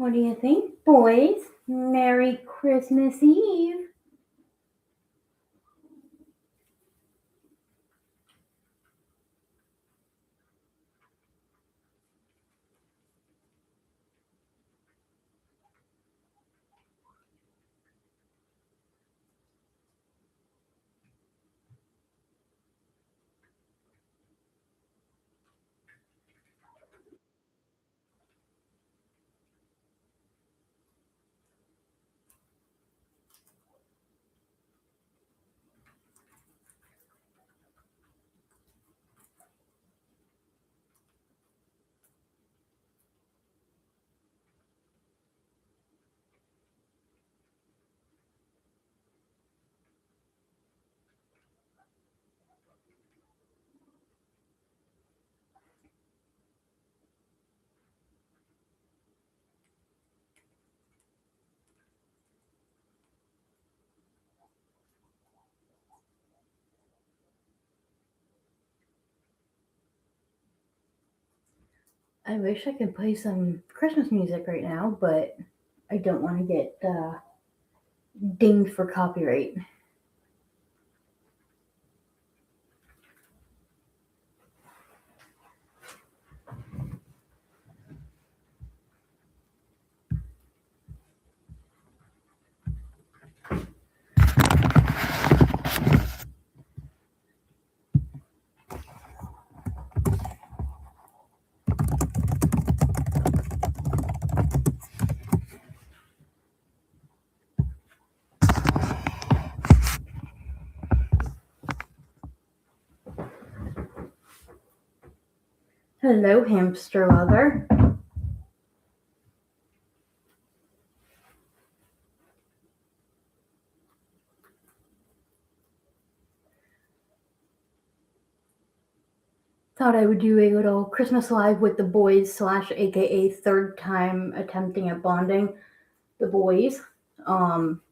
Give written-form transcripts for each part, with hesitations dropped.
What do you think, boys? Merry Christmas Eve. I wish I could play some Christmas music right now, but I don't want to get dinged for copyright. Hello, hamster lover. Thought I would do a little Christmas live with the boys slash AKA third time attempting at bonding the boys. Um,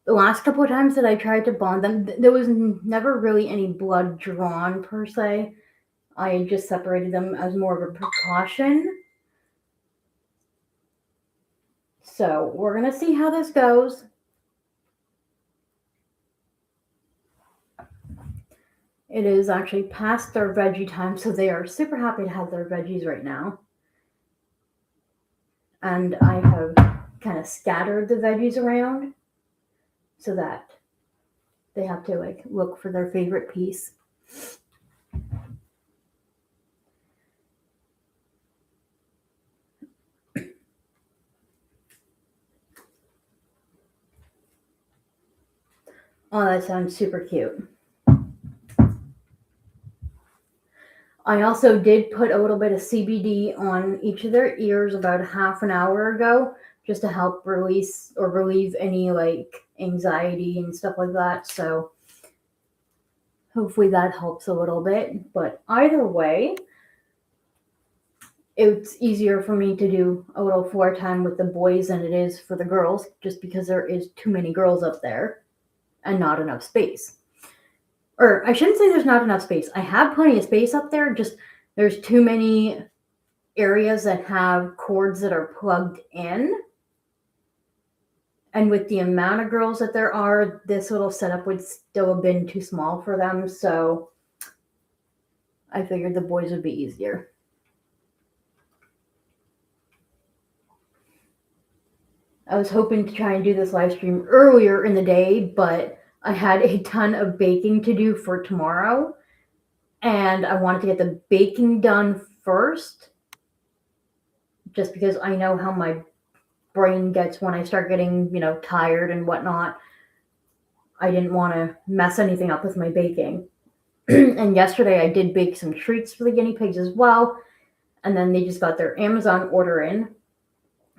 the last couple of times that I tried to bond them, there was never really any blood drawn per se. I just separated them as more of a precaution. So we're gonna see how this goes. It is actually past their veggie time, so they are super happy to have their veggies right now. And I have kind of scattered the veggies around so that they have to like look for their favorite piece. Oh, that sounds super cute. I also did put a little bit of CBD on each of their ears about half an hour ago just to help release or relieve any like anxiety and stuff like that. So hopefully that helps a little bit. But either way, it's easier for me to do a little floor time with the boys than it is for the girls just because there is too many girls up there and not enough space. Or I shouldn't say there's not enough space. I have plenty of space up there, just there's too many areas that have cords that are plugged in. And with the amount of girls that there are, this little setup would still have been too small for them. So I figured the boys would be easier. I was hoping to try and do this live stream earlier in the day, but I had a ton of baking to do for tomorrow. And I wanted to get the baking done first, just because I know how my brain gets when I start getting, tired and whatnot. I didn't want to mess anything up with my baking. And yesterday I did bake some treats for the guinea pigs as well. And then they just got their Amazon order in.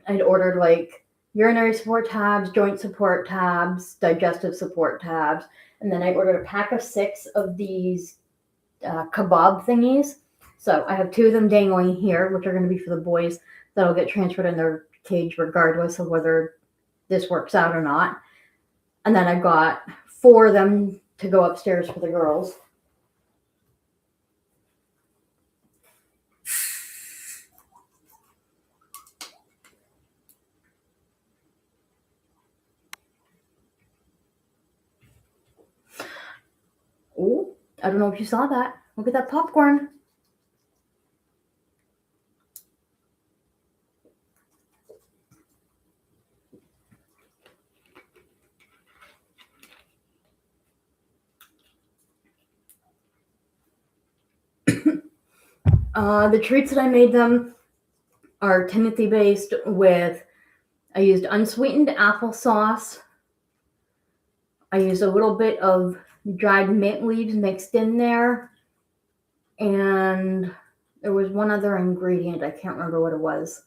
I'd ordered like urinary support tabs, joint support tabs, digestive support tabs. And then I ordered a pack of 6 of these kebab thingies. So I have 2 of them dangling here, which are going to be for the boys. That'll get transferred in their cage regardless of whether this works out or not. And then I've got 4 of them to go upstairs for the girls. I don't know if you saw that. Look at that popcorn. The treats that I made them are Timothy based with, I used unsweetened applesauce. I used a little bit of dried mint leaves mixed in there. And there was one other ingredient. I can't remember what it was.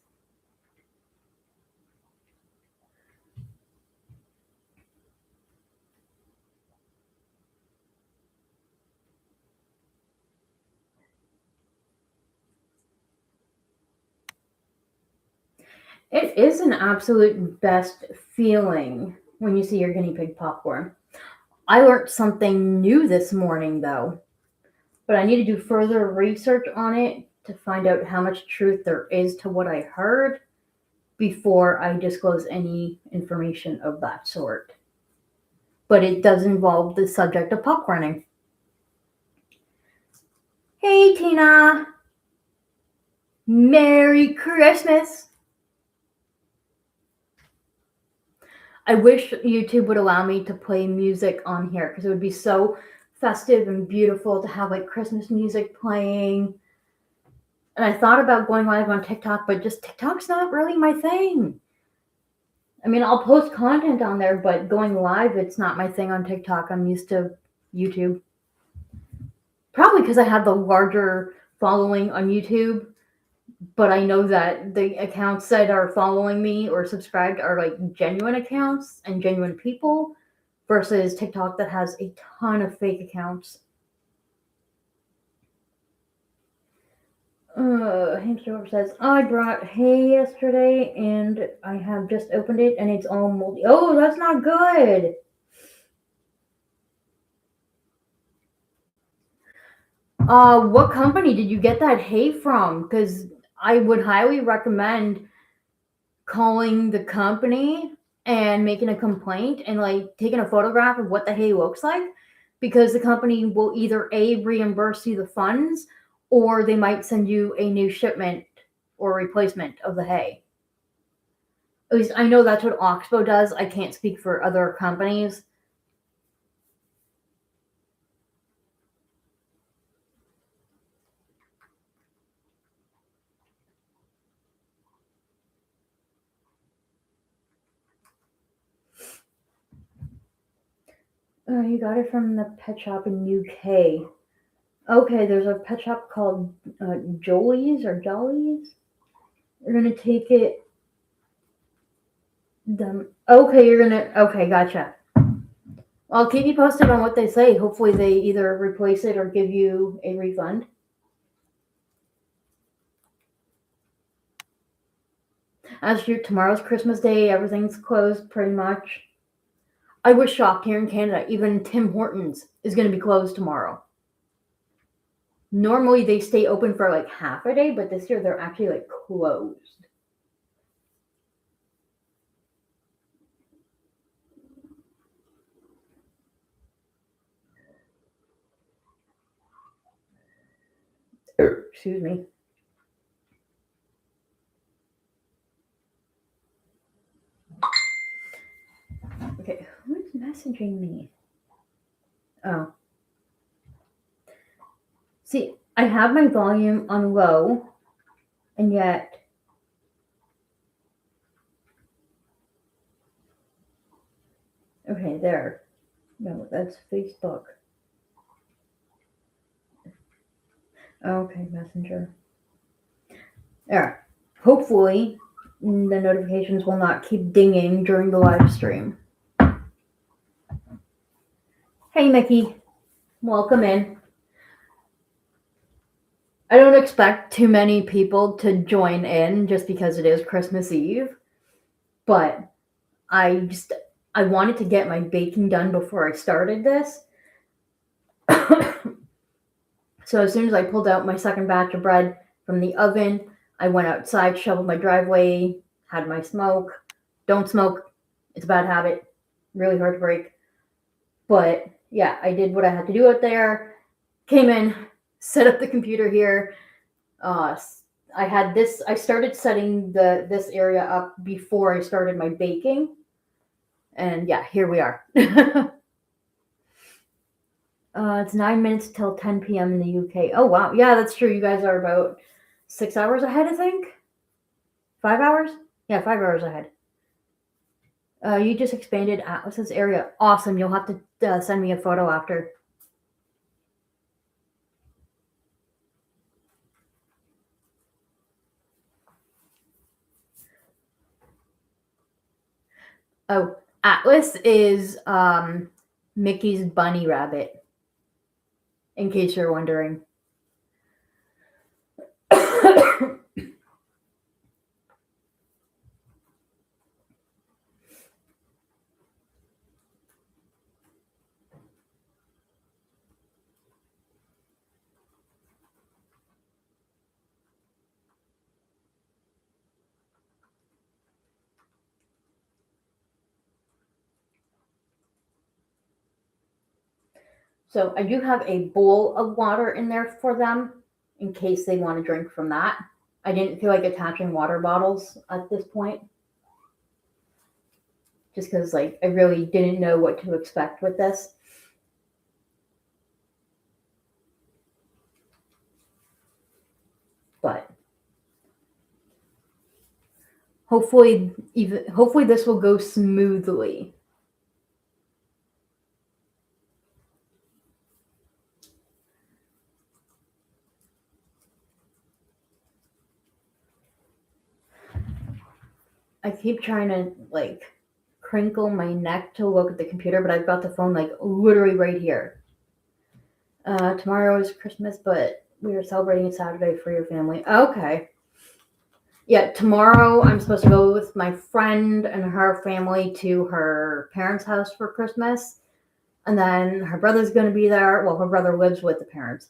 It is an absolute best feeling when you see your guinea pig popcorn. I learned something new this morning, though, but I need to do further research on it to find out how much truth there is to what I heard before I disclose any information of that sort. But it does involve the subject of popcorning. Hey, Tina! Merry Christmas! I wish YouTube would allow me to play music on here because it would be so festive and beautiful to have like Christmas music playing. And I thought about going live on TikTok, but just TikTok's not really my thing. I mean, I'll post content on there, but going live, it's not my thing on TikTok. I'm used to YouTube. Probably because I have the larger following on YouTube, but I know that the accounts that are following me or subscribed are like genuine accounts and genuine people versus TikTok that has a ton of fake accounts. Hamster says, I brought hay yesterday and I have just opened it and it's all moldy. Oh, that's not good. What company did you get that hay from? Because I would highly recommend calling the company and making a complaint and like taking a photograph of what the hay looks like, because the company will either reimburse you the funds or they might send you a new shipment or replacement of the hay. At least I know that's what Oxbow does. I can't speak for other companies. You got it from the pet shop in UK. Okay, there's a pet shop called Jolie's or Jollies. You're gonna take it. Okay, you're gonna. Okay, gotcha. I'll keep you posted on what they say. Hopefully, they either replace it or give you a refund. As for tomorrow's Christmas Day, everything's closed pretty much. I was shocked here in Canada. Even Tim Hortons is going to be closed tomorrow. Normally, they stay open for like half a day, but this year they're actually like closed. Excuse me. Okay, who's messaging me? Oh. See, I have my volume on low, and yet. Okay, there. No, that's Facebook. Okay, Messenger. Alright. Hopefully, the notifications will not keep dinging during the live stream. Hey, Mickey. Welcome in. I don't expect too many people to join in just because it is Christmas Eve, but I wanted to get my baking done before I started this. So as soon as I pulled out my second batch of bread from the oven, I went outside, shoveled my driveway, had my smoke. Don't smoke. It's a bad habit. Really hard to break. But yeah, I did what I had to do out there. Came in, set up the computer here. Uh, I started setting this area up before I started my baking. And yeah, here we are. It's 9 minutes till 10 p.m. in the UK. Oh, wow. Yeah, that's true. You guys are about 6 hours ahead, I think. 5 hours? Yeah, 5 hours ahead. You just expanded Atlas's area. Awesome. You'll have to send me a photo after. Oh, Atlas is Mickey's bunny rabbit, in case you're wondering. So I do have a bowl of water in there for them in case they want to drink from that. I didn't feel like attaching water bottles at this point. Just because like I really didn't know what to expect with this. But hopefully this will go smoothly. I keep trying to like crinkle my neck to look at the computer, but I've got the phone like literally right here. Tomorrow is Christmas, but we are celebrating it Saturday for your family. Okay. Yeah, tomorrow I'm supposed to go with my friend and her family to her parents' house for Christmas. And then her brother's going to be there. Well, her brother lives with the parents.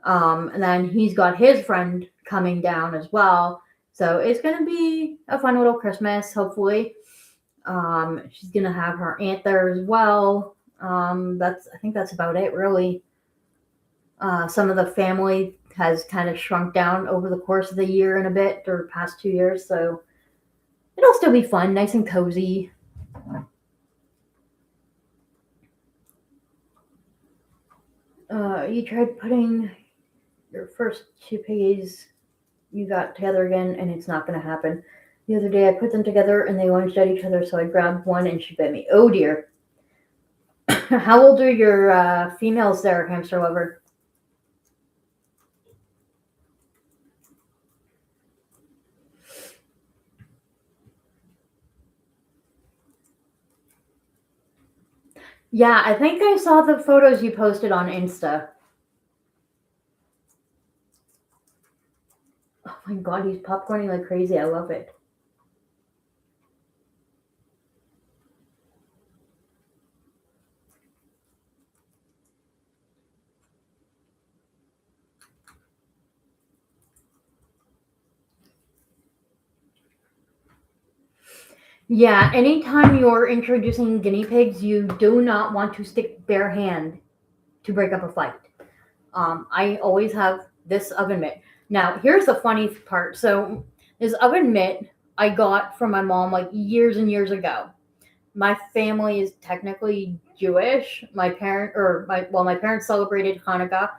And then he's got his friend coming down as well. So it's going to be a fun little Christmas, hopefully. She's going to have her aunt there as well. I think that's about it, really. Some of the family has kind of shrunk down over the course of the year and a bit, or past 2 years. So it'll still be fun, nice and cozy. You tried putting your first two piggies you got together again, and it's not going to happen. The other day I put them together and they lunged at each other, so I grabbed one and she bit me. Oh dear. How old are your females there, hamster lover? Yeah, I think I saw the photos you posted on Insta. Oh my god, he's popcorning like crazy. I love it. Yeah, anytime you're introducing guinea pigs, you do not want to stick bare hand to break up a fight. I always have this oven mitt. Now, here's the funny part. So, this oven mitt I got from my mom like years and years ago. My family is technically Jewish. My parents celebrated Hanukkah.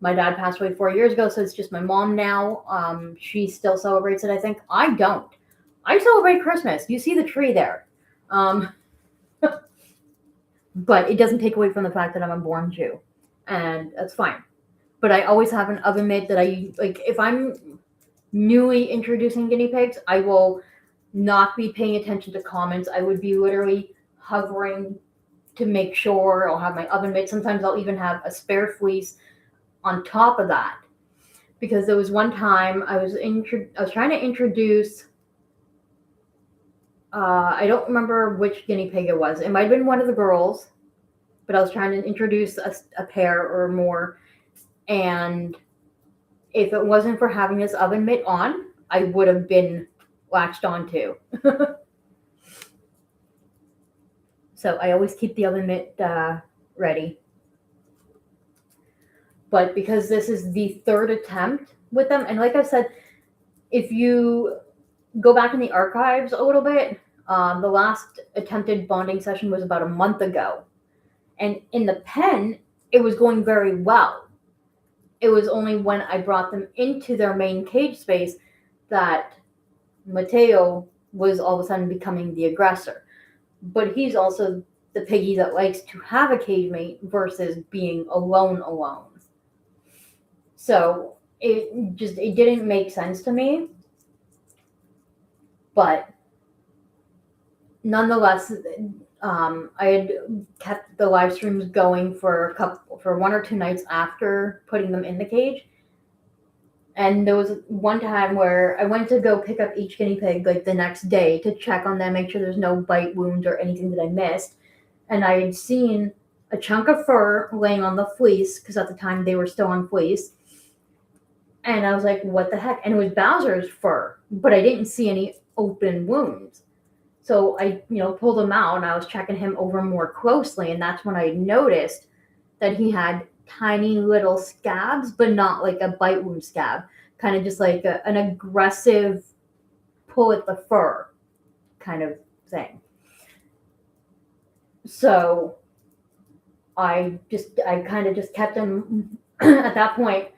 My dad passed away 4 years ago, so it's just my mom now. She still celebrates it, I think. I don't. I celebrate Christmas. You see the tree there. Um, but it doesn't take away from the fact that I'm a born Jew. And that's fine. But I always have an oven mitt that I like. If I'm newly introducing guinea pigs, I will not be paying attention to comments. I would be literally hovering to make sure I'll have my oven mitt. Sometimes I'll even have a spare fleece on top of that. Because there was one time I was trying to introduce. I don't remember which guinea pig it was. It might have been one of the girls, but I was trying to introduce a pair or more. And if it wasn't for having this oven mitt on, I would have been latched onto. So I always keep the oven mitt ready. But because this is the third attempt with them, and like I said, if you go back in the archives a little bit, the last attempted bonding session was about a month ago. And in the pen, it was going very well. It was only when I brought them into their main cage space that Mateo was all of a sudden becoming the aggressor. But he's also the piggy that likes to have a cage mate versus being alone. So it didn't make sense to me. But nonetheless, I had kept the live streams going for 1 or 2 nights after putting them in the cage. And there was one time where I went to go pick up each guinea pig like the next day to check on them, make sure there's no bite wounds or anything that I missed. And I had seen a chunk of fur laying on the fleece, because at the time they were still on fleece. And I was like, what the heck? And it was Bowser's fur, but I didn't see any open wounds. So I, pulled him out and I was checking him over more closely. And that's when I noticed that he had tiny little scabs, but not like a bite wound scab, kind of just like an aggressive pull at the fur kind of thing. So I kind of just kept him. At that point,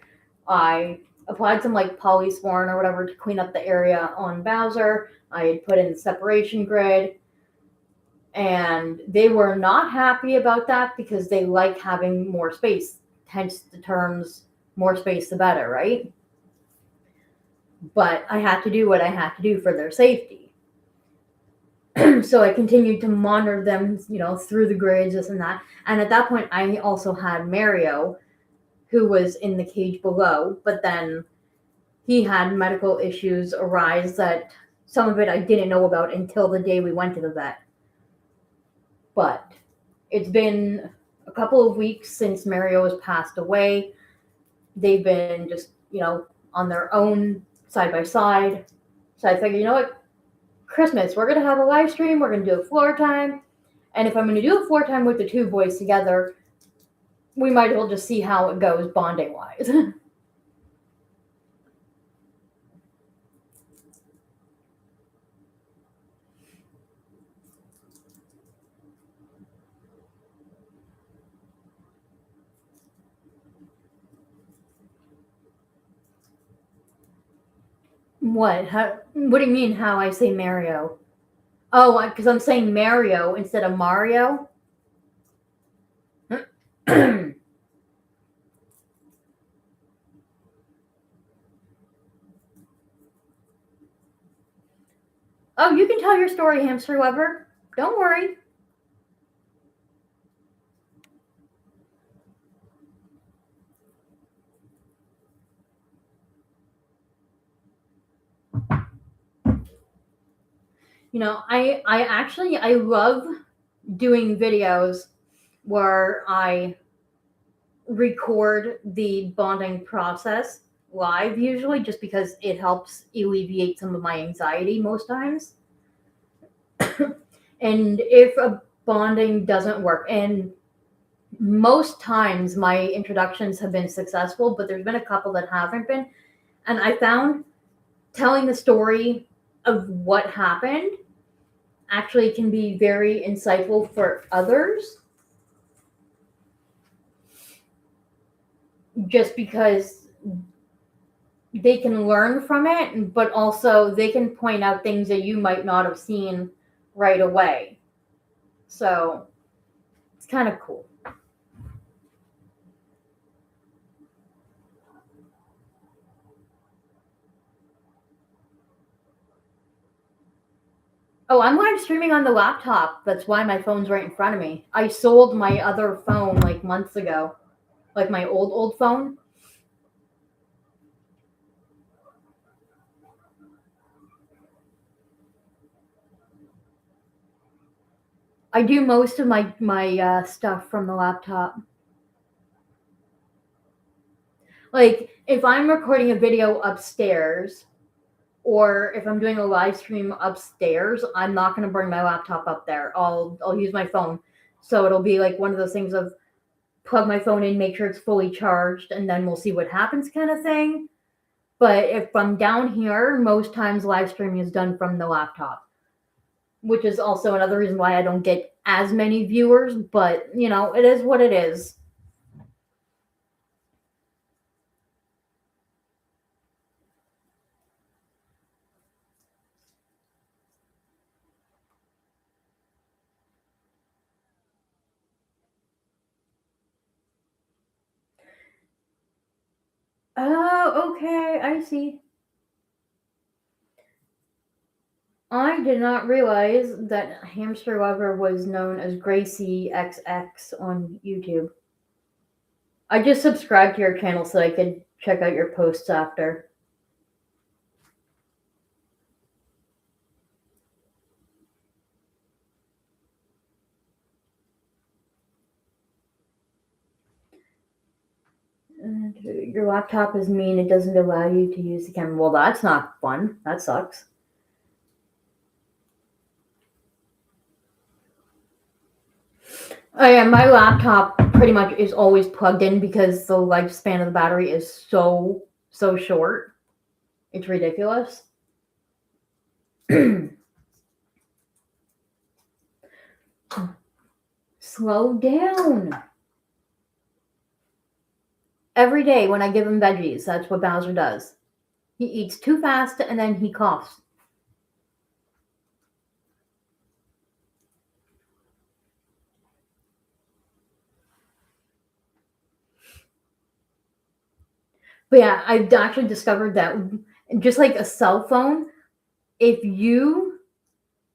I applied some like polysporin or whatever to clean up the area on Bowser. I had put in the separation grid, and they were not happy about that because they like having more space. Hence the terms, more space the better, right? But I had to do what I had to do for their safety. So I continued to monitor them, through the grids, this and that. And at that point, I also had Mario, who was in the cage below, but then he had medical issues arise that some of it I didn't know about until the day we went to the vet. But it's been a couple of weeks since Mario has passed away. They've been just, on their own, side by side. So I figured, what? Christmas, we're going to have a live stream. We're going to do a floor time. And if I'm going to do a floor time with the two boys together, we might as well just see how it goes bonding-wise. What? What do you mean how I say Mario? Oh, because I'm saying Mario instead of Mario? Oh, you can tell your story, hamster lover. Don't worry. I love doing videos where I record the bonding process live, usually, just because it helps alleviate some of my anxiety most times. And if a bonding doesn't work, and most times my introductions have been successful, but there's been a couple that haven't been, and I found telling the story of what happened actually can be very insightful for others, just because they can learn from it, but also they can point out things that you might not have seen right away. So it's kind of cool. Oh, I'm live streaming on the laptop. That's why my phone's right in front of me. I sold my other phone like months ago. Like my old phone. I do most of my stuff from the laptop. Like, if I'm recording a video upstairs, or if I'm doing a live stream upstairs, I'm not going to bring my laptop up there. I'll use my phone. So it'll be like one of those things of, plug my phone in, make sure it's fully charged, and then we'll see what happens kind of thing. But if I'm down here, most times live streaming is done from the laptop, which is also another reason why I don't get as many viewers, but it is what it is. Oh, okay, I see. I did not realize that Hamster Lover was known as Gracie XX on YouTube. I just subscribed to your channel so I could check out your posts after. And your laptop is mean, it doesn't allow you to use the camera. Well, that's not fun. That sucks. Oh yeah, my laptop pretty much is always plugged in because the lifespan of the battery is so short. It's ridiculous. Slow down. Every day when I give him veggies, that's what Bowser does. He eats too fast and then he coughs. But yeah, I've actually discovered that just like a cell phone, if you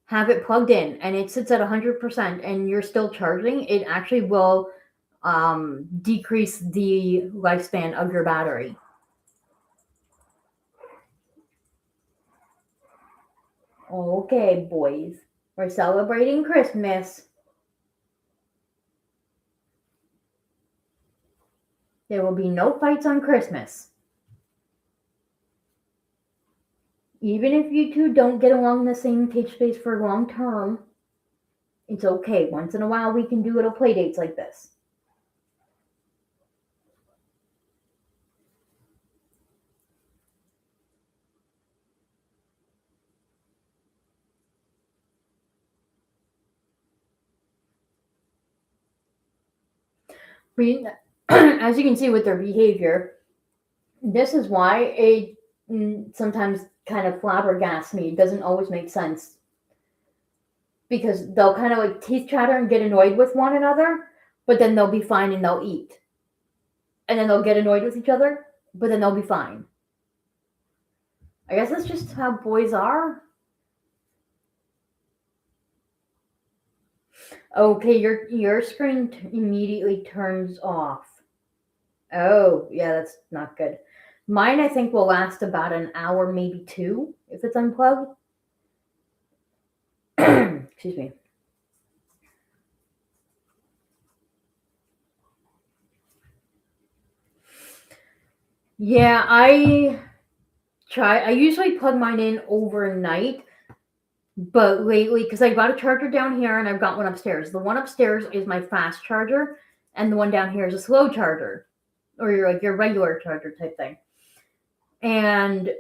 have it plugged in and it sits at 100% and you're still charging, it actually will decrease the lifespan of your battery. Okay, boys, we're celebrating Christmas. There will be no fights on Christmas. Even if you two don't get along in the same cage space for long term, it's okay. Once in a while, we can do little play dates like this. As you can see with their behavior, this is why it sometimes kind of flabbergasts me. It doesn't always make sense. Because they'll kind of like teeth chatter and get annoyed with one another, but then they'll be fine and they'll eat. And then they'll get annoyed with each other, but then they'll be fine. I guess that's just how boys are. Okay, your screen immediately turns off. Oh, yeah, that's not good. Mine, I think, will last about an hour, maybe two, if it's unplugged. Excuse me. Yeah, I usually plug mine in overnight, but lately, because I got a charger down here and I've got one upstairs. The one upstairs is my fast charger, and the one down here is a slow charger, or your regular charger type thing. And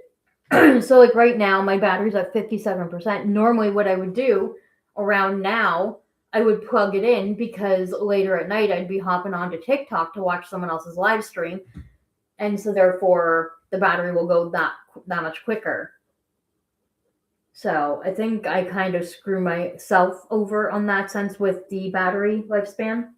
so like right now, my battery's at 57%. Normally, what I would do around now, I would plug it in because later at night I'd be hopping onto TikTok to watch someone else's live stream, and so therefore the battery will go that much quicker. So I think I kind of screw myself over on that sense with the battery lifespan.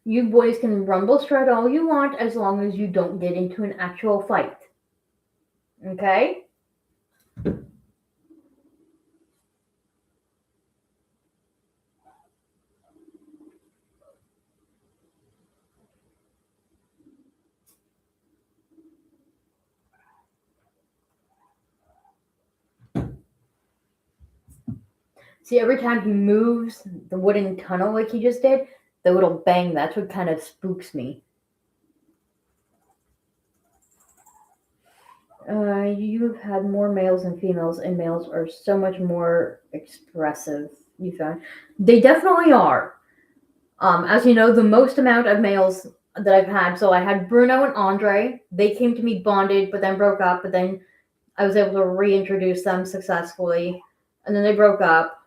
You boys can rumble strut all you want as long as you don't get into an actual fight. Okay? See, every time he moves the wooden tunnel like he just did, the little bang, that's what kind of spooks me. You've had more males than females, and males are so much more expressive. you found. They definitely are. As you know, the most amount of males that I've had. So I had Bruno and Andre. They came to me bonded, but then broke up. But then I was able to reintroduce them successfully, and then they broke up.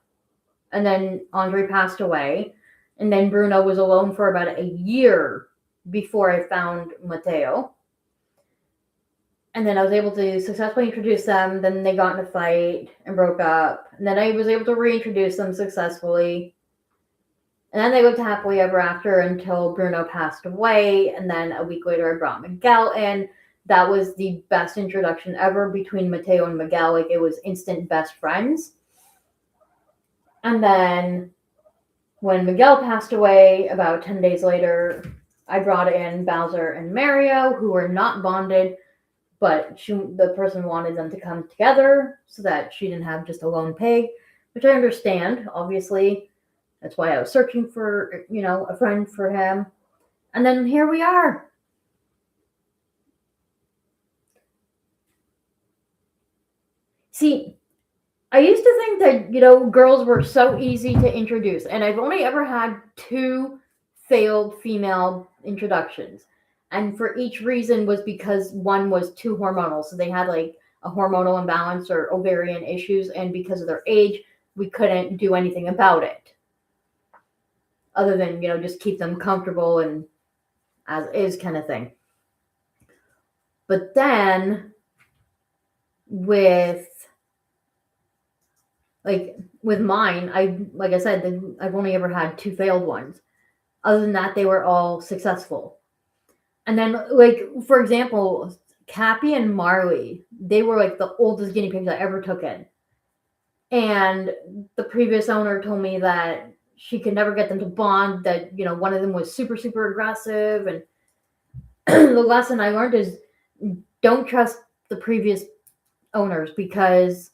And then Andre passed away, and then Bruno was alone for about a year before I found Mateo. And then I was able to successfully introduce them. Then they got in a fight and broke up. And then I was able to reintroduce them successfully. And then they lived happily ever after until Bruno passed away. And then a week later, I brought Miguel in. That was the best introduction ever between Mateo and Miguel. Like, it was instant best friends. And then when Miguel passed away, about 10 days later, I brought in Bowser and Mario, who were not bonded, but the person wanted them to come together so that she didn't have just a lone pig, which I understand, obviously. That's why I was searching for, a friend for him. And then here we are. See, I used to think that, girls were so easy to introduce, and I've only ever had 2 failed female introductions. And for each reason was because one was too hormonal. So they had like a hormonal imbalance or ovarian issues, and because of their age, we couldn't do anything about it. Other than, just keep them comfortable and as is kind of thing. But then with mine, like I said, I've only ever had 2 failed ones. Other than that, they were all successful. And then, like, for example, Cappy and Marley, they were like the oldest guinea pigs I ever took in. And the previous owner told me that she could never get them to bond, that, one of them was super, super aggressive. And the lesson I learned is don't trust the previous owners, because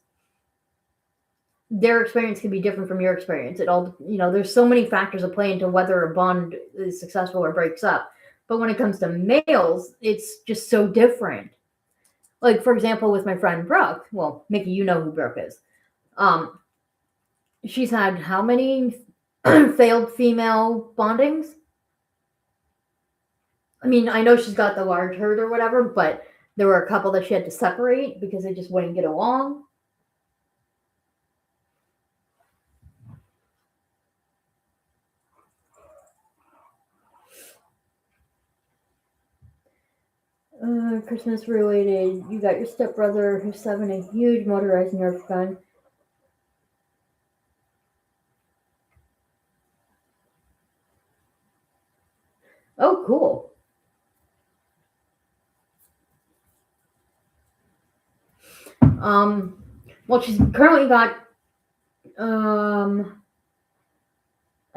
their experience can be different from your experience. It all, there's so many factors that play into whether a bond is successful or breaks up. But when it comes to males, it's just so different. Like, for example, with my friend Brooke, well, Mickey, you know who Brooke is. She's had how many failed female bondings? I mean, I know she's got the large herd or whatever, but there were a couple that she had to separate because they just wouldn't get along. Christmas related. You got your stepbrother who's 7, a huge motorized Nerf gun. Oh, cool. Well, she's currently got, I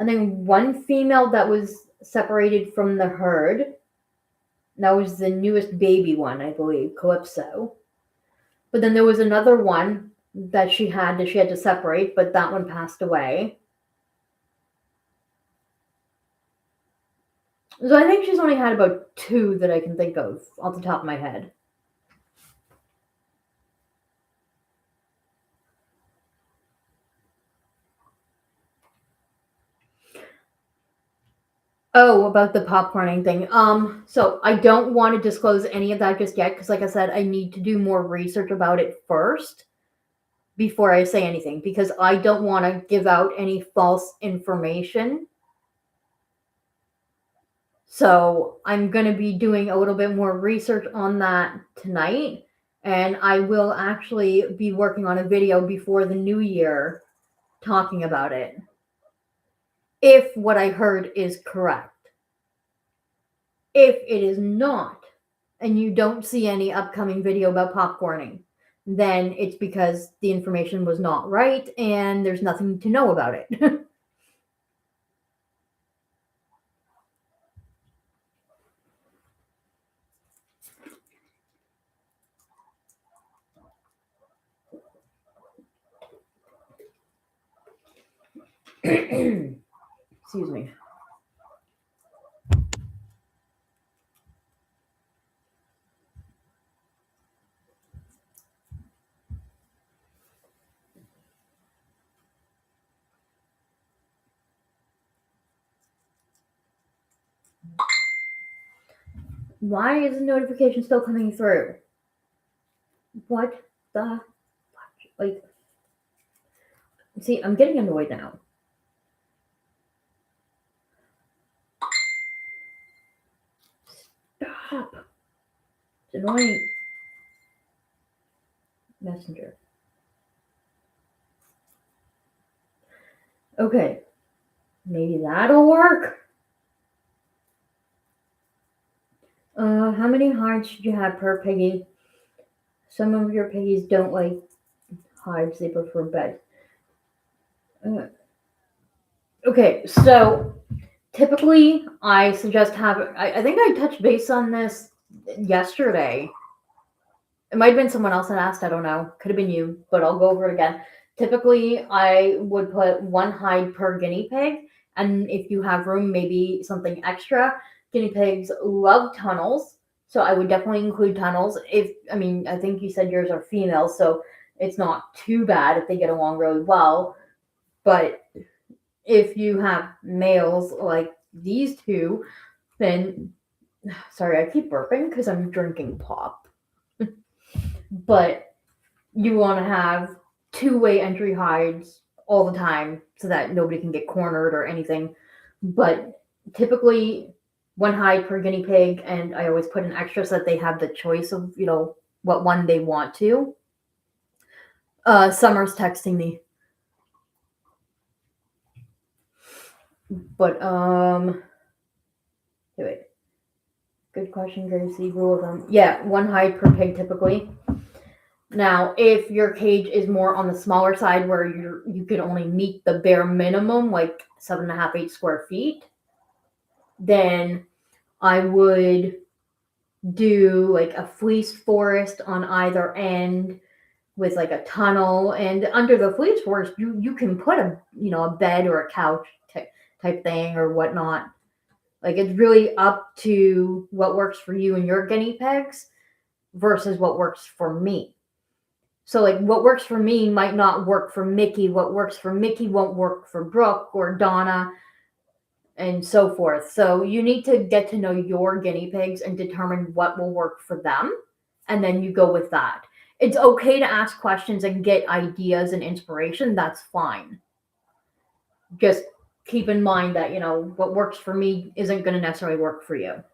think, one female that was separated from the herd. That was the newest baby one, I believe, Calypso. But then there was another one that she had to separate, but that one passed away. So I think she's only had about 2 that I can think of off the top of my head. Oh, about the popcorning thing. So I don't want to disclose any of that just yet, because like I said, I need to do more research about it first before I say anything, because I don't want to give out any false information. So I'm going to be doing a little bit more research on that tonight, and I will actually be working on a video before the new year talking about it, if what I heard is correct. If it is not, and you don't see any upcoming video about popcorning, then it's because the information was not right and there's nothing to know about it. Excuse me. Why is the notification still coming through? What the fuck? Like, see, I'm getting annoyed now. Stop. It's annoying. Messenger. Okay. Maybe that'll work. How many hides should you have per piggy? Some of your piggies don't like hides, they prefer bed. Okay, so typically I suggest I think I touched base on this yesterday. It might have been someone else that asked, I don't know. Could have been you, but I'll go over it again. Typically, I would put one hide per guinea pig, and if you have room, maybe something extra. Guinea pigs love tunnels, so I would definitely include tunnels. I think you said yours are females, so it's not too bad if they get along really well. But if you have males like these two, then sorry, I keep burping because I'm drinking pop. But you want to have two-way entry hides all the time so that nobody can get cornered or anything. But typically, one hide per guinea pig, and I always put an extra so that they have the choice of what one they want to. Summer's texting me, but wait. Good question, Gracie. Rule of thumb. Yeah, one hide per pig typically. Now, if your cage is more on the smaller side where you could only meet the bare minimum, like 7.5, 8 square feet, then I would do like a fleece forest on either end with like a tunnel. And under the fleece forest, you can put a bed or a couch type thing or whatnot. Like it's really up to what works for you and your guinea pigs versus what works for me. So like what works for me might not work for Mickey. What works for Mickey won't work for Brooke or Donna and so forth. So you need to get to know your guinea pigs and determine what will work for them. And then you go with that. It's okay to ask questions and get ideas and inspiration. That's fine. Just keep in mind that, what works for me isn't going to necessarily work for you.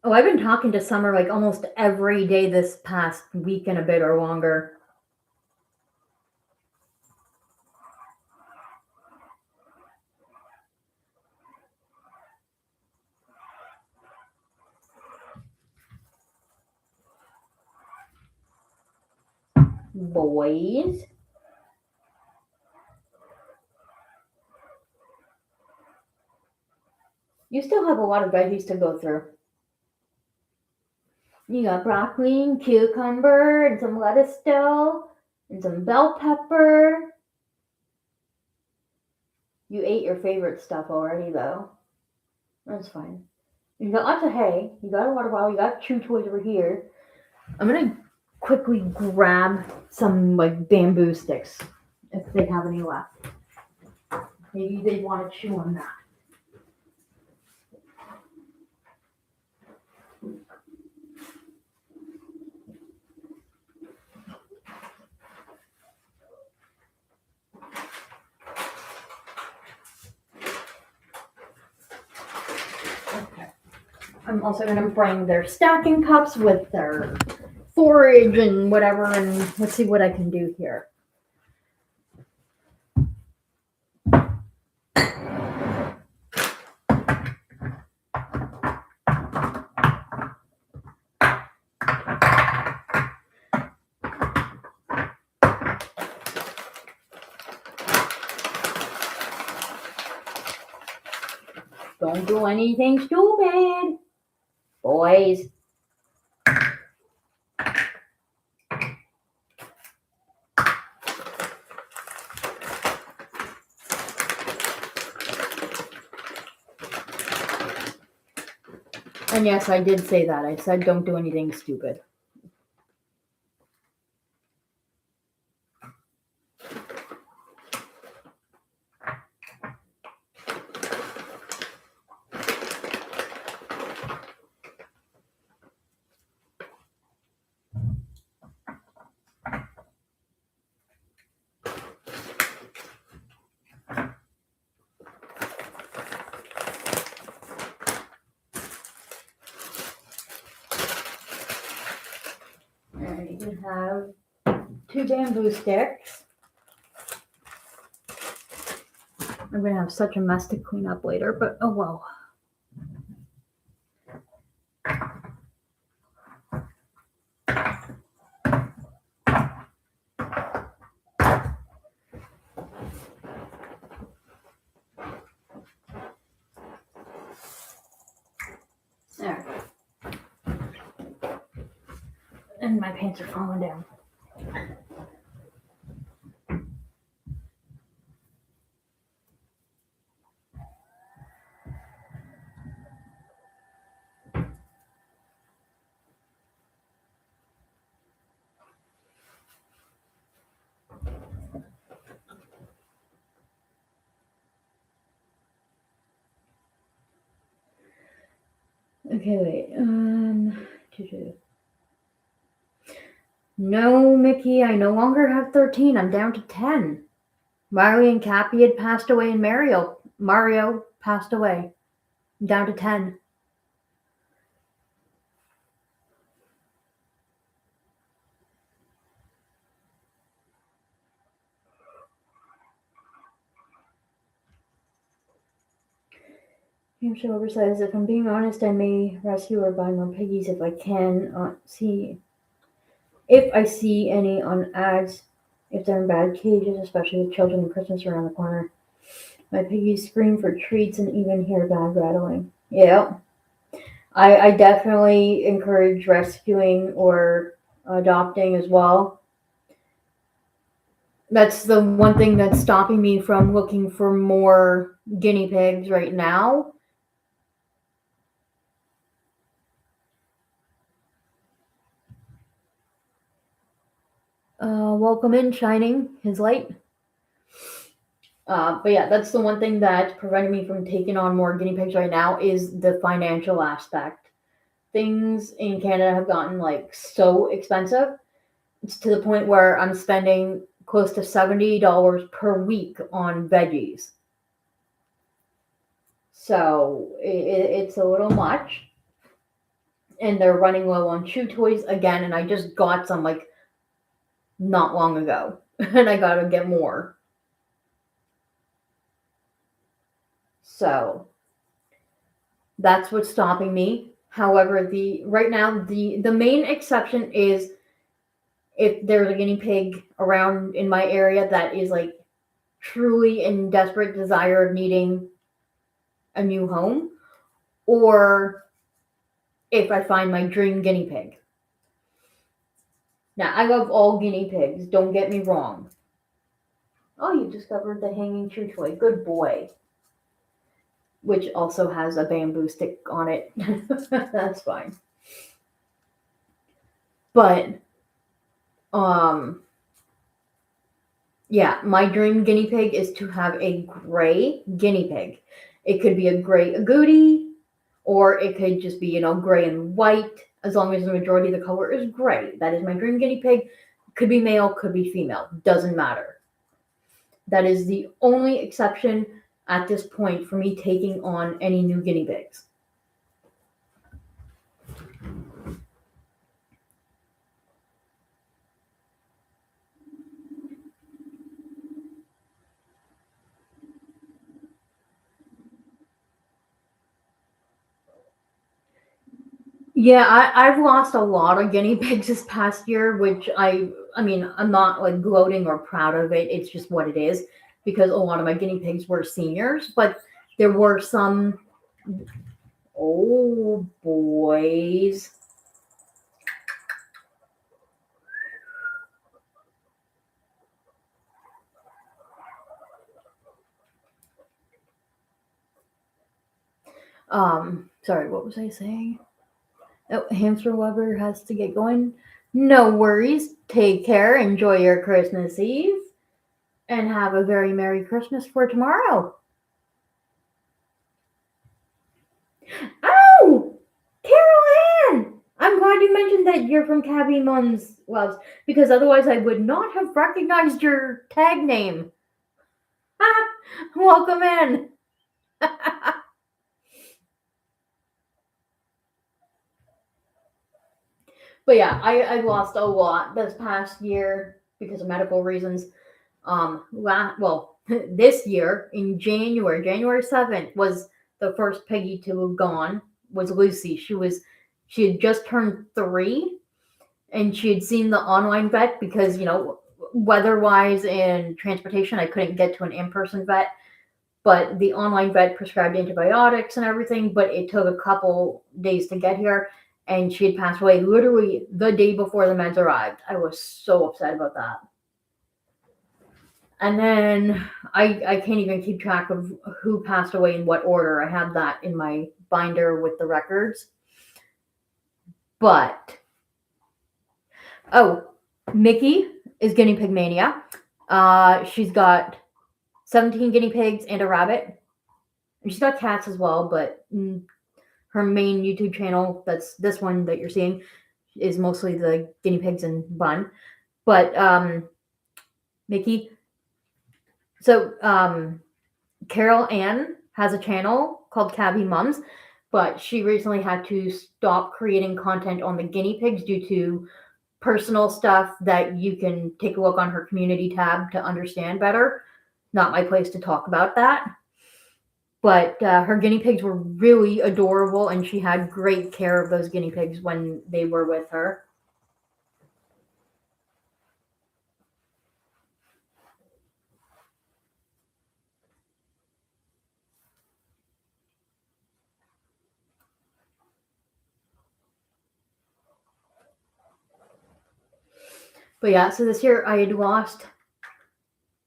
Oh, I've been talking to Summer like almost every day this past week and a bit or longer. Boys. You still have a lot of veggies to go through. You got broccoli and cucumber and some lettuce still and some bell pepper. You ate your favorite stuff already though. That's fine. You got lots of hay. You got a water bottle. You got chew toys over here. I'm gonna quickly grab some like bamboo sticks if they have any left. Maybe they want to chew on that. Okay. I'm also gonna bring their stacking cups with their forage and whatever, and let's see what I can do here. Don't do anything stupid, boys. And yes, I did say that. I said don't do anything stupid. have 2 bamboo sticks. I'm gonna have such a mess to clean up later, but oh well. There. And my pants are falling down. Okay, wait. No, Mickey, I no longer have 13. I'm down to 10. Marley and Cappy had passed away, and Mario passed away. I'm down to 10. I'm so oversized. If I'm being honest, I may rescue or buy more piggies if I can. If I see any on ads, if they're in bad cages, especially with children and Christmas around the corner. My piggies scream for treats and even hear bag rattling. Yeah, I definitely encourage rescuing or adopting as well. That's the one thing that's stopping me from looking for more guinea pigs right now. Welcome in, Shining, his light. But yeah, that's the one thing that's preventing me from taking on more guinea pigs right now is the financial aspect. Things in Canada have gotten like so expensive. It's to the point where I'm spending close to $70 per week on veggies. So it's a little much. And they're running low on chew toys again. And I just got some like not long ago. And I gotta get more. So that's what's stopping me. However, right now the main exception is if there's a guinea pig around in my area that is like truly in desperate desire of needing a new home, or if I find my dream guinea pig. Now, I love all guinea pigs, don't get me wrong. Oh, you discovered the hanging chew toy. Good boy. Which also has a bamboo stick on it. That's fine. But, um, yeah, my dream guinea pig is to have a gray guinea pig. It could be a gray agouti, or it could just be, gray and white, as long as the majority of the color is gray. That is my dream guinea pig. Could be male, could be female. Doesn't matter. That is the only exception at this point for me taking on any new guinea pigs. Yeah, I've lost a lot of guinea pigs this past year, which I mean, I'm not like gloating or proud of it. It's just what it is because a lot of my guinea pigs were seniors, but there were some old boys. Sorry, what was I saying? Oh, hamster lover has to get going. No worries. Take care. Enjoy your Christmas Eve. And have a very Merry Christmas for tomorrow. Oh! Carol Ann! I'm glad you mentioned that you're from Cabby Mum's Loves, because otherwise I would not have recognized your tag name. Welcome in. But yeah, I lost a lot this past year because of medical reasons. Well, this year in January 7th was the first piggy to have gone. Was Lucy. She had just turned 3, and she had seen the online vet because weather wise and transportation, I couldn't get to an in person vet. But the online vet prescribed antibiotics and everything, but it took a couple days to get here. And she had passed away literally the day before the meds arrived. I was so upset about that. And then I can't even keep track of who passed away in what order. I have that in my binder with the records. But, oh, Mickey is guinea pig mania. She's got 17 guinea pigs and a rabbit. And she's got cats as well, but her main YouTube channel, that's this one that you're seeing, is mostly the guinea pigs and bun. But Mickey, so Carol Ann has a channel called Cabby Mums, but she recently had to stop creating content on the guinea pigs due to personal stuff that you can take a look on her community tab to understand better. Not my place to talk about that. But her guinea pigs were really adorable, and she had great care of those guinea pigs when they were with her. But yeah, so this year I had lost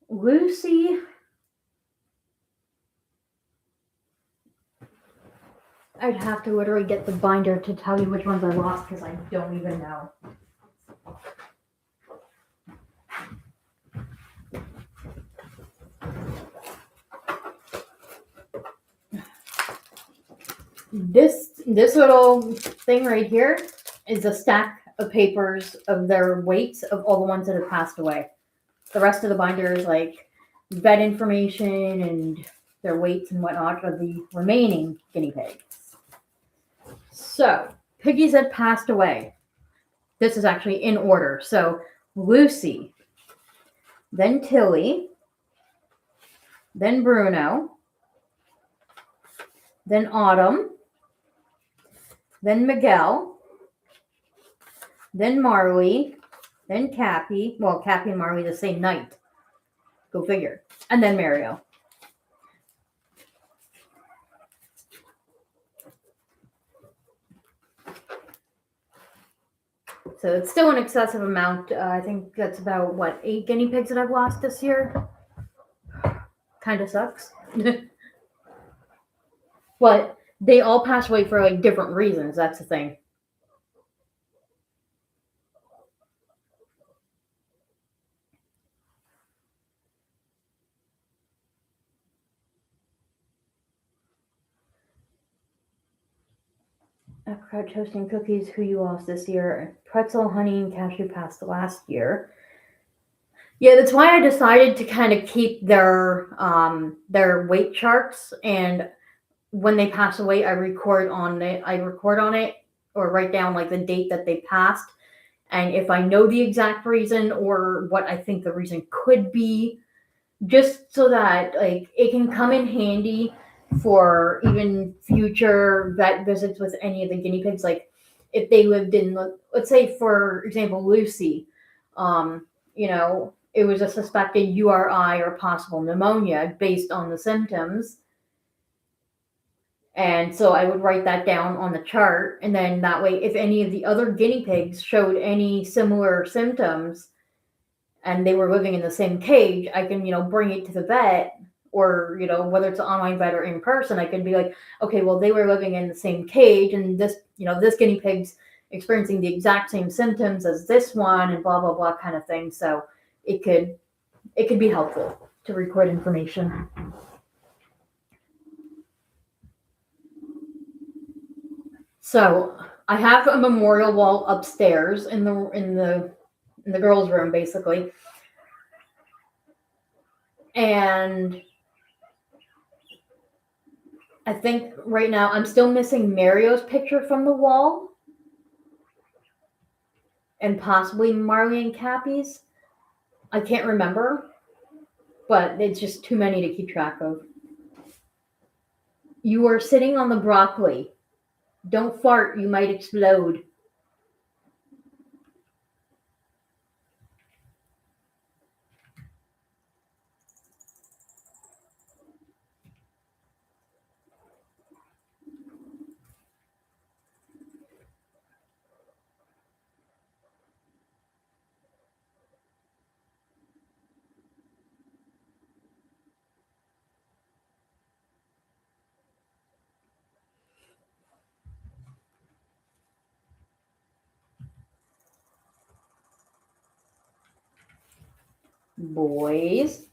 Lucy. I'd have to literally get the binder to tell you which ones I lost because I don't even know. This little thing right here is a stack of papers of their weights of all the ones that have passed away. The rest of the binder is like vet information and their weights and whatnot of the remaining guinea pigs. So, piggies that passed away. This is actually in order. So, Lucy, then Tilly, then Bruno, then Autumn, then Miguel, then Marley, then Cappy. Well, Cappy and Marley the same night. Go figure. And then Mario. So it's still an excessive amount. I think that's about, 8 guinea pigs that I've lost this year? Kind of sucks. But they all pass away for like different reasons. That's the thing. Apricot toast and cookies. Who you lost this year? Pretzel, honey, and cashew passed last year. Yeah, that's why I decided to kind of keep their weight charts, and when they pass away, I record on it or write down like the date that they passed, and if I know the exact reason or what I think the reason could be, just so that like it can come in handy for even future vet visits with any of the guinea pigs. Like if they lived in, let's say for example, Lucy, it was a suspected URI or possible pneumonia based on the symptoms. And so I would write that down on the chart. And then that way, if any of the other guinea pigs showed any similar symptoms and they were living in the same cage, I can, bring it to the vet, or, whether it's an online vet or in person, I can be like, okay, well, they were living in the same cage and this, this guinea pig's experiencing the exact same symptoms as this one and blah, blah, blah kind of thing. So it could be helpful to record information. So I have a memorial wall upstairs in the girls' room, basically, and I think right now I'm still missing Mario's picture from the wall. and possibly Marley and Cappy's. I can't remember, but it's just too many to keep track of. You are sitting on the broccoli. Don't fart, you might explode. Boys.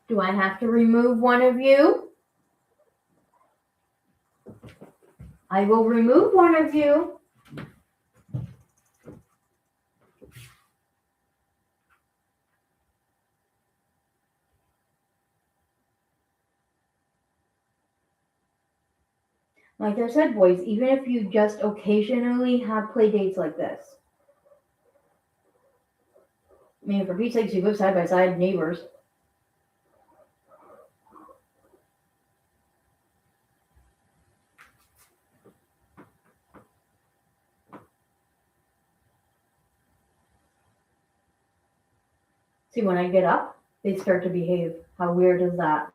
Do I have to remove one of you? I will remove one of you. Like I said, boys, even if you just occasionally have play dates like this. I mean, for Pete's sakes, you live side by side, neighbors. See, when I get up, they start to behave. How weird is that?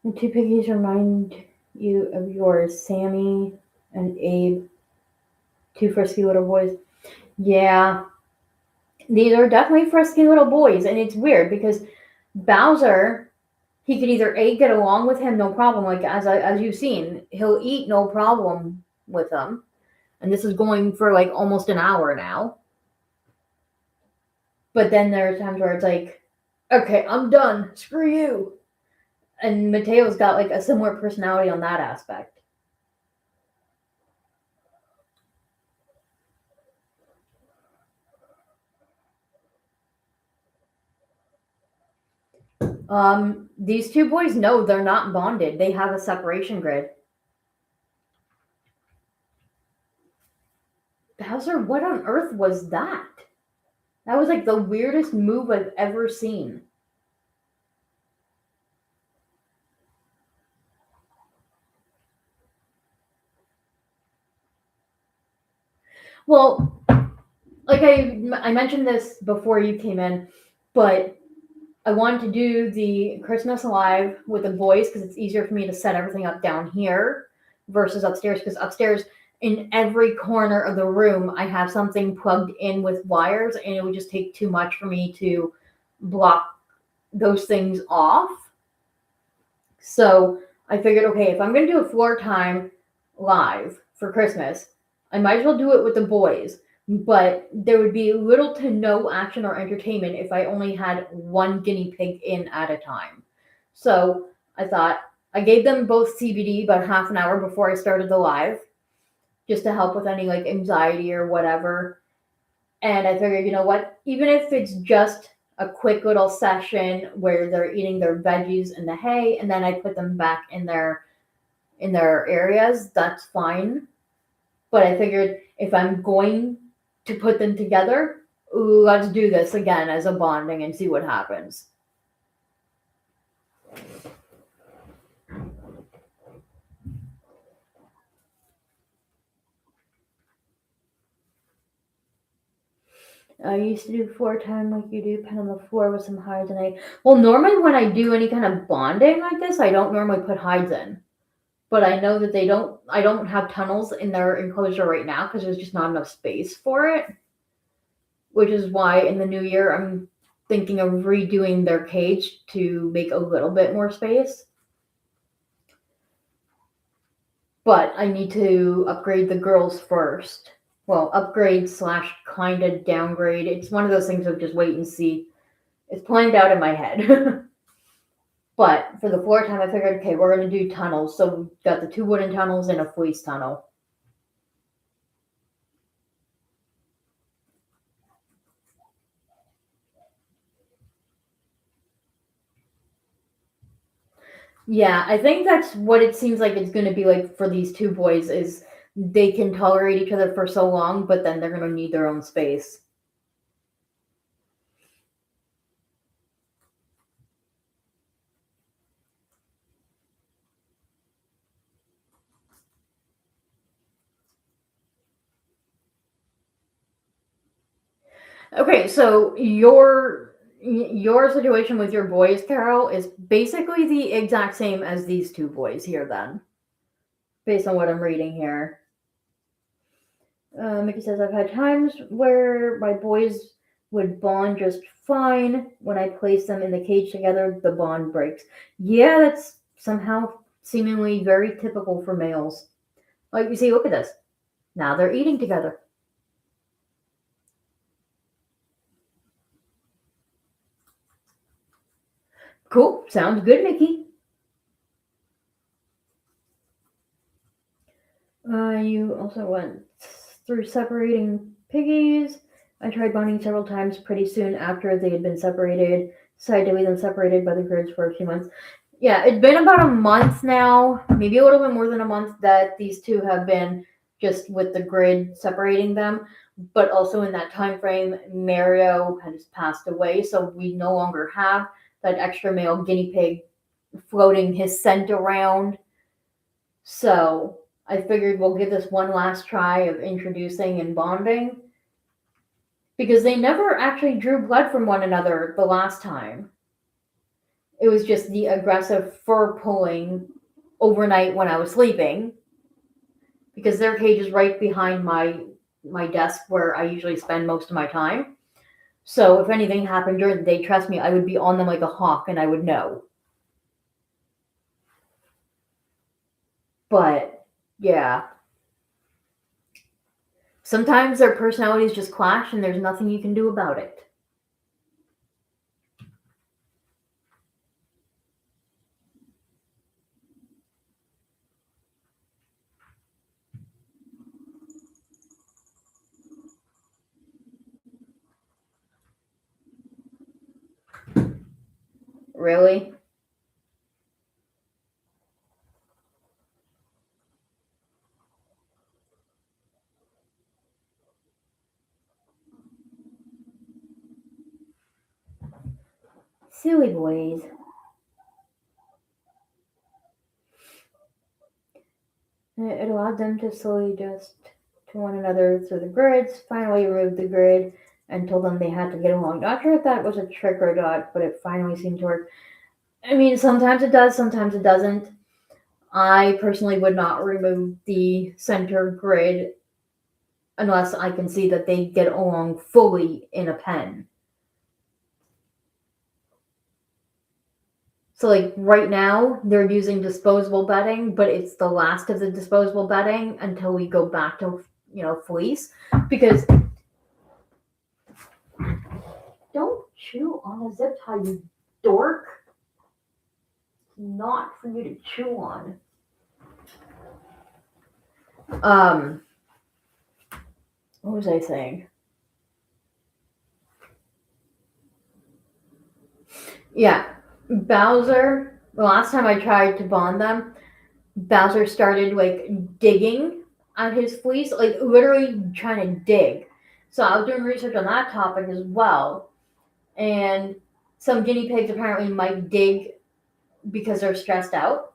The two piggies remind you of yours, Sammy and Abe, two frisky little boys. Yeah, these are definitely frisky little boys, and it's weird because Bowser, he could either A, get along with him, no problem, like as you've seen, he'll eat no problem with them, and this is going for like almost an hour now. But then there are times where it's like, okay, I'm done, screw you. And Mateo's got like a similar personality on that aspect. These two boys, no, they're not bonded. They have a separation grid. Bowser, what on earth was that? That was like the weirdest move I've ever seen. Well, like I mentioned this before you came in, but I wanted to do the Christmas live with the boys because it's easier for me to set everything up down here versus upstairs. Because upstairs, in every corner of the room, I have something plugged in with wires, and it would just take too much for me to block those things off. So I figured, okay, if I'm going to do a floor time live for Christmas, I might as well do it with the boys. But there would be little to no action or entertainment if I only had one guinea pig in at a time. So I thought I gave them both CBD about half an hour before I started the live, just to help with any like anxiety or whatever. And I figured, you know what, even if it's just a quick little session where they're eating their veggies and the hay, and then I put them back in their areas, that's fine. But I figured if I'm going to put them together, let's do this again as a bonding and see what happens. I used to do floor time like you do, pen on the floor with some hides and I. Well, normally when I do any kind of bonding like this, I don't normally put hides in. But I know that they don't. I don't have tunnels in their enclosure right now because there's just not enough space for it. Which is why in the new year I'm thinking of redoing their cage to make a little bit more space. But I need to upgrade the girls first Well, upgrade slash kind of downgrade. It's one of those things of just wait and see. It's planned out in my head. But for the floor time, I figured, okay, we're going to do tunnels. So we got the 2 wooden tunnels and a fleece tunnel. Yeah, I think that's what it seems like it's going to be like for these 2 boys is they can tolerate each other for so long, but then they're going to need their own space. Okay, so your situation with your boys, Carol, is basically the exact same as these 2 boys here then, based on what I'm reading here. Mickey says, I've had times where my boys would bond just fine. When I place them in the cage together, the bond breaks. Yeah, that's somehow seemingly very typical for males. Like, you see, look at this. Now they're eating together. Cool. Sounds good, Mickey. You also went through separating piggies. I tried bonding several times pretty soon after they had been separated. Decided to leave them separated by the grids for a few months. Yeah, it's been about a month now, maybe a little bit more than a month that these 2 have been just with the grid separating them. But also in that time frame, Mario has passed away, so we no longer have that extra male guinea pig floating his scent around. So I figured we'll give this one last try of introducing and bonding because they never actually drew blood from one another the last time. It was just the aggressive fur pulling overnight when I was sleeping because their cage is right behind my desk where I usually spend most of my time. So if anything happened during the day, trust me, I would be on them like a hawk and I would know. But yeah, sometimes their personalities just clash and there's nothing you can do about it. Really? Silly boys. It allowed them to slowly adjust to one another through the grids, finally removed the grid, and told them they had to get along. Not sure if that was a trick or not, but it finally seemed to work. I mean, sometimes it does, sometimes it doesn't. I personally would not remove the center grid unless I can see that they get along fully in a pen. So, like right now, they're using disposable bedding, but it's the last of the disposable bedding until we go back to fleece. Because don't chew on a zip tie, you dork. Not for you to chew on. Um, what was I saying? Yeah, Bowser. The last time I tried to bond them, Bowser started like digging at his fleece, like literally trying to dig. So I was doing research on that topic as well, and some guinea pigs apparently might dig because they're stressed out.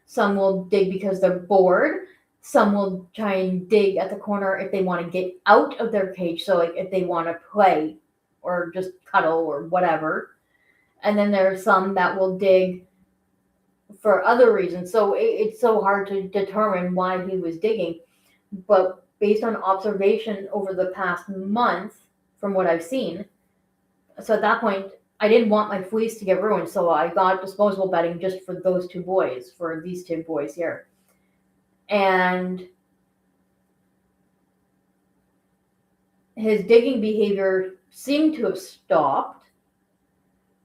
Some will dig because they're bored. Some will try and dig at the corner if they want to get out of their cage. So, like, if they want to play or just cuddle or whatever. And then there are some that will dig for other reasons. So, it's so hard to determine why he was digging. But based on observation over the past month, from what I've seen, so at that point, I didn't want my fleece to get ruined, so I got disposable bedding just for those 2 boys, for these 2 boys here. And his digging behavior seemed to have stopped.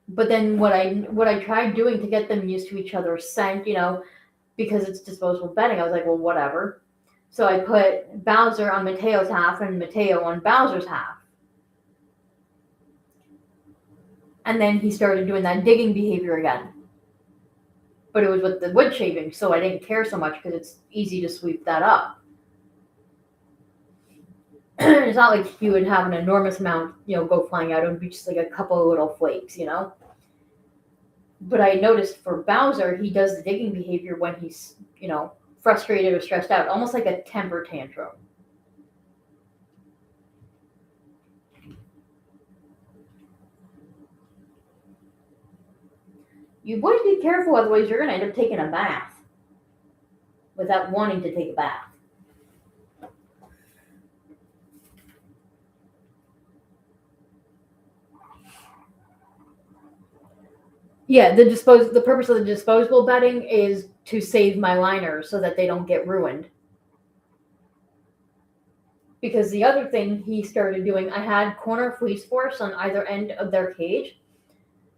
But then what I tried doing to get them used to each other's scent, because it's disposable bedding, I was like, well, whatever. So I put Bowser on Mateo's half and Mateo on Bowser's half. And then he started doing that digging behavior again. But it was with the wood shaving, so I didn't care so much because it's easy to sweep that up. It's not like he would have an enormous amount, go flying out. It would be just like a couple of little flakes. But I noticed for Bowser, he does the digging behavior when he's, frustrated or stressed out, almost like a temper tantrum. You boys be careful, otherwise you're going to end up taking a bath without wanting to take a bath. Yeah, the purpose of the disposable bedding is to save my liners so that they don't get ruined. Because the other thing he started doing, I had corner fleece force on either end of their cage,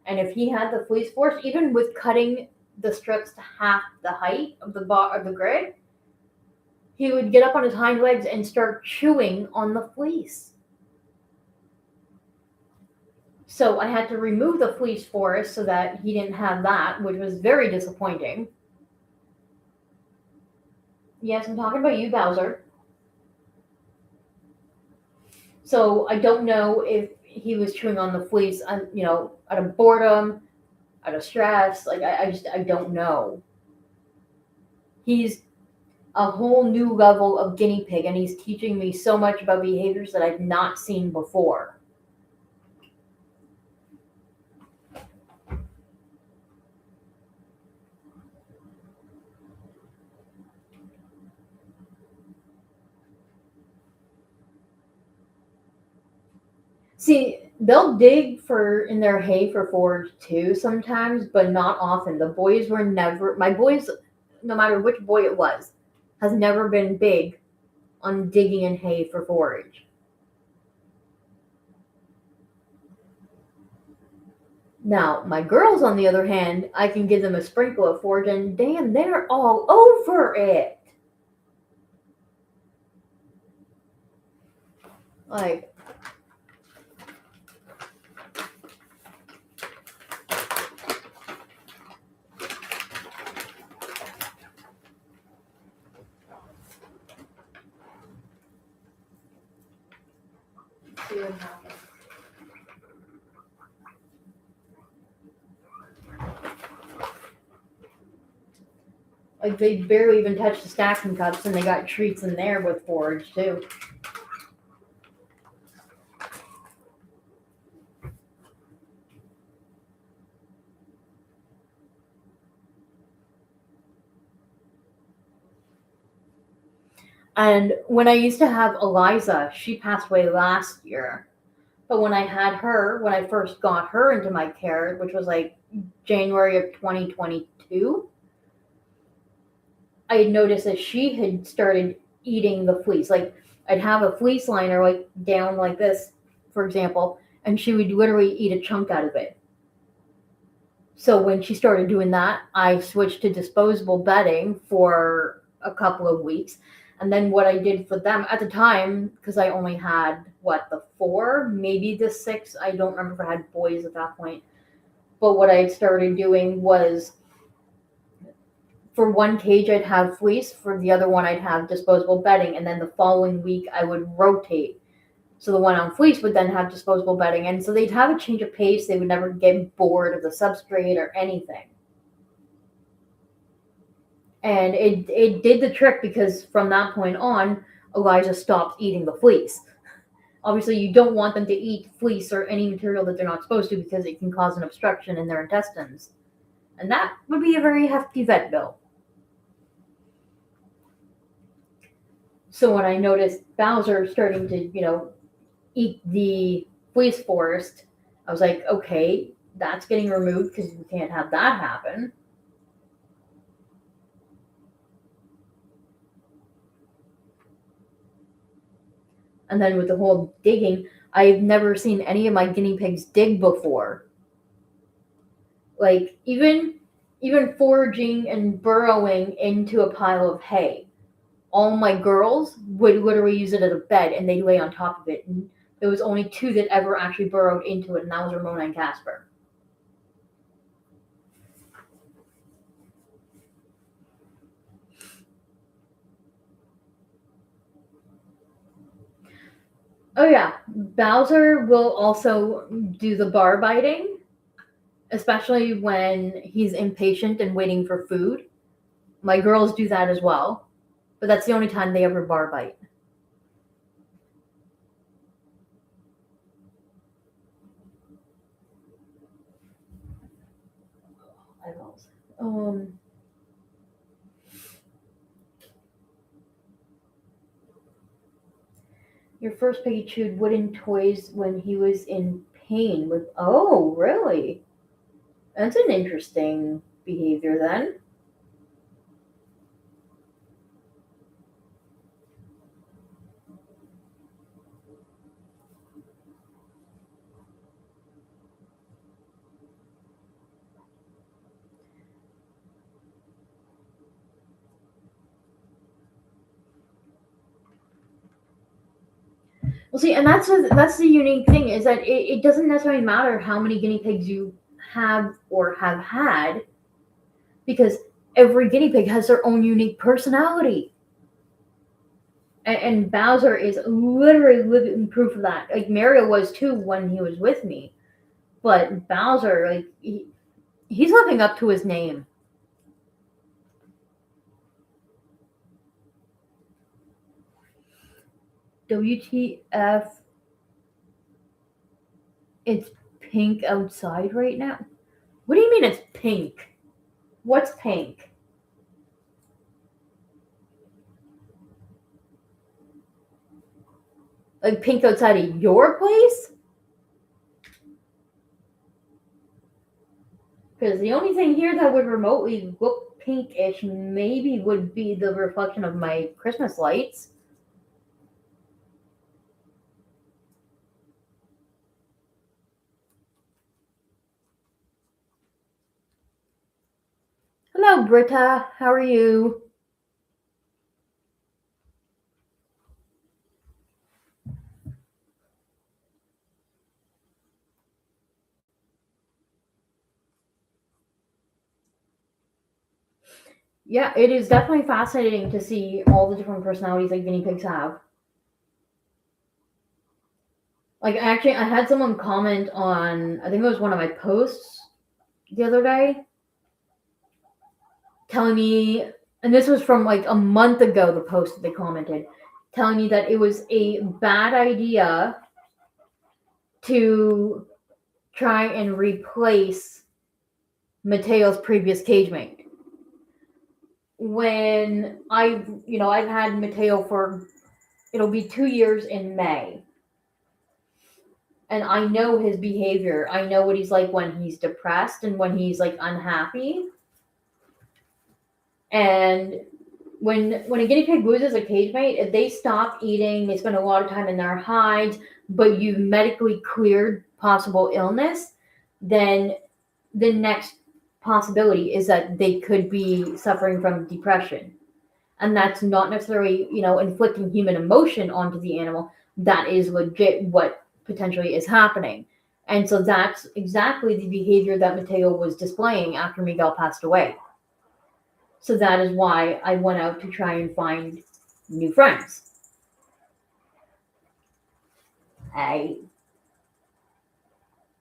and if he had the fleece force, even with cutting the strips to half the height of the grid, he would get up on his hind legs and start chewing on the fleece. So I had to remove the fleece forest so that he didn't have that, which was very disappointing. Yes, I'm talking about you, Bowser. So I don't know if he was chewing on the fleece, out of boredom, out of stress. Like I don't know. He's a whole new level of guinea pig, and he's teaching me so much about behaviors that I've not seen before. See, they'll dig for in their hay for forage too sometimes, but not often. The boys were never my boys, no matter which boy it was, has never been big on digging in hay for forage. Now, my girls, on the other hand, I can give them a sprinkle of forage, and damn, they're all over it. Like, they barely even touched the stacking cups, and they got treats in there with forage too. And when I used to have Eliza, she passed away last year. But when I had her, when I first got her into my care, which was like January of 2022, I had noticed that she had started eating the fleece. Like I'd have a fleece liner like down like this, for example, and she would literally eat a chunk out of it. So when she started doing that, I switched to disposable bedding for a couple of weeks. And then what I did for them at the time, because I only had the four, maybe the six. I don't remember if I had boys at that point. But what I had started doing was for one cage I'd have fleece, for the other one I'd have disposable bedding, and then the following week I would rotate. So the one on fleece would then have disposable bedding, and so they'd have a change of pace. They would never get bored of the substrate or anything. And it did the trick, because from that point on, Elijah stopped eating the fleece. Obviously, you don't want them to eat fleece or any material that they're not supposed to, because it can cause an obstruction in their intestines. And that would be a very hefty vet bill. So when I noticed Bowser starting to, eat the fleece forest, I was like, okay, that's getting removed because we can't have that happen. And then with the whole digging, I've never seen any of my guinea pigs dig before. Like even foraging and burrowing into a pile of hay. All my girls would literally use it as a bed and they'd lay on top of it. And there was only two that ever actually burrowed into it, and that was Ramona and Casper. Oh yeah, Bowser will also do the bar biting, especially when he's impatient and waiting for food. My girls do that as well, but that's the only time they ever bar bite. Eyeballs. Your first piggy chewed wooden toys when he was in pain with. Oh, really? That's an interesting behavior then. Well, see, and that's the unique thing is that it doesn't necessarily matter how many guinea pigs you have or have had, because every guinea pig has their own unique personality. And Bowser is literally living proof of that. Like Mario was too when he was with me, but Bowser, like he's living up to his name. WTF? It's pink outside right now. What do you mean it's pink? What's pink? Like pink outside of your place? Because the only thing here that would remotely look pinkish maybe would be the reflection of my Christmas lights. Hello, Britta. How are you? Yeah, it is definitely fascinating to see all the different personalities that guinea pigs have. Like, actually, I had someone comment on, I think it was one of my posts the other day, telling me, and this was from like a month ago, the post that they commented, telling me that it was a bad idea to try and replace Mateo's previous cage mate. When I've had Mateo for, it'll be 2 years in May. And I know his behavior. I know what he's like when he's depressed and when he's like unhappy. And when a guinea pig loses a cage mate, if they stop eating, they spend a lot of time in their hides, but you've medically cleared possible illness, then the next possibility is that they could be suffering from depression. And that's not necessarily, inflicting human emotion onto the animal. That is legit what potentially is happening. And so that's exactly the behavior that Mateo was displaying after Miguel passed away. So that is why I went out to try and find new friends. Hey,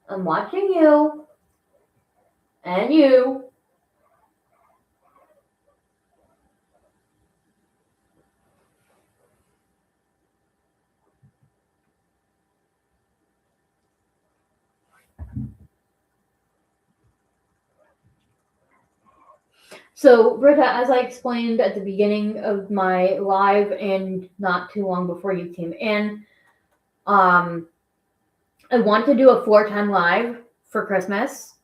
I'm watching you. And you. So, Britta, as I explained at the beginning of my live and not too long before you came in, I want to do a 4-time live for Christmas,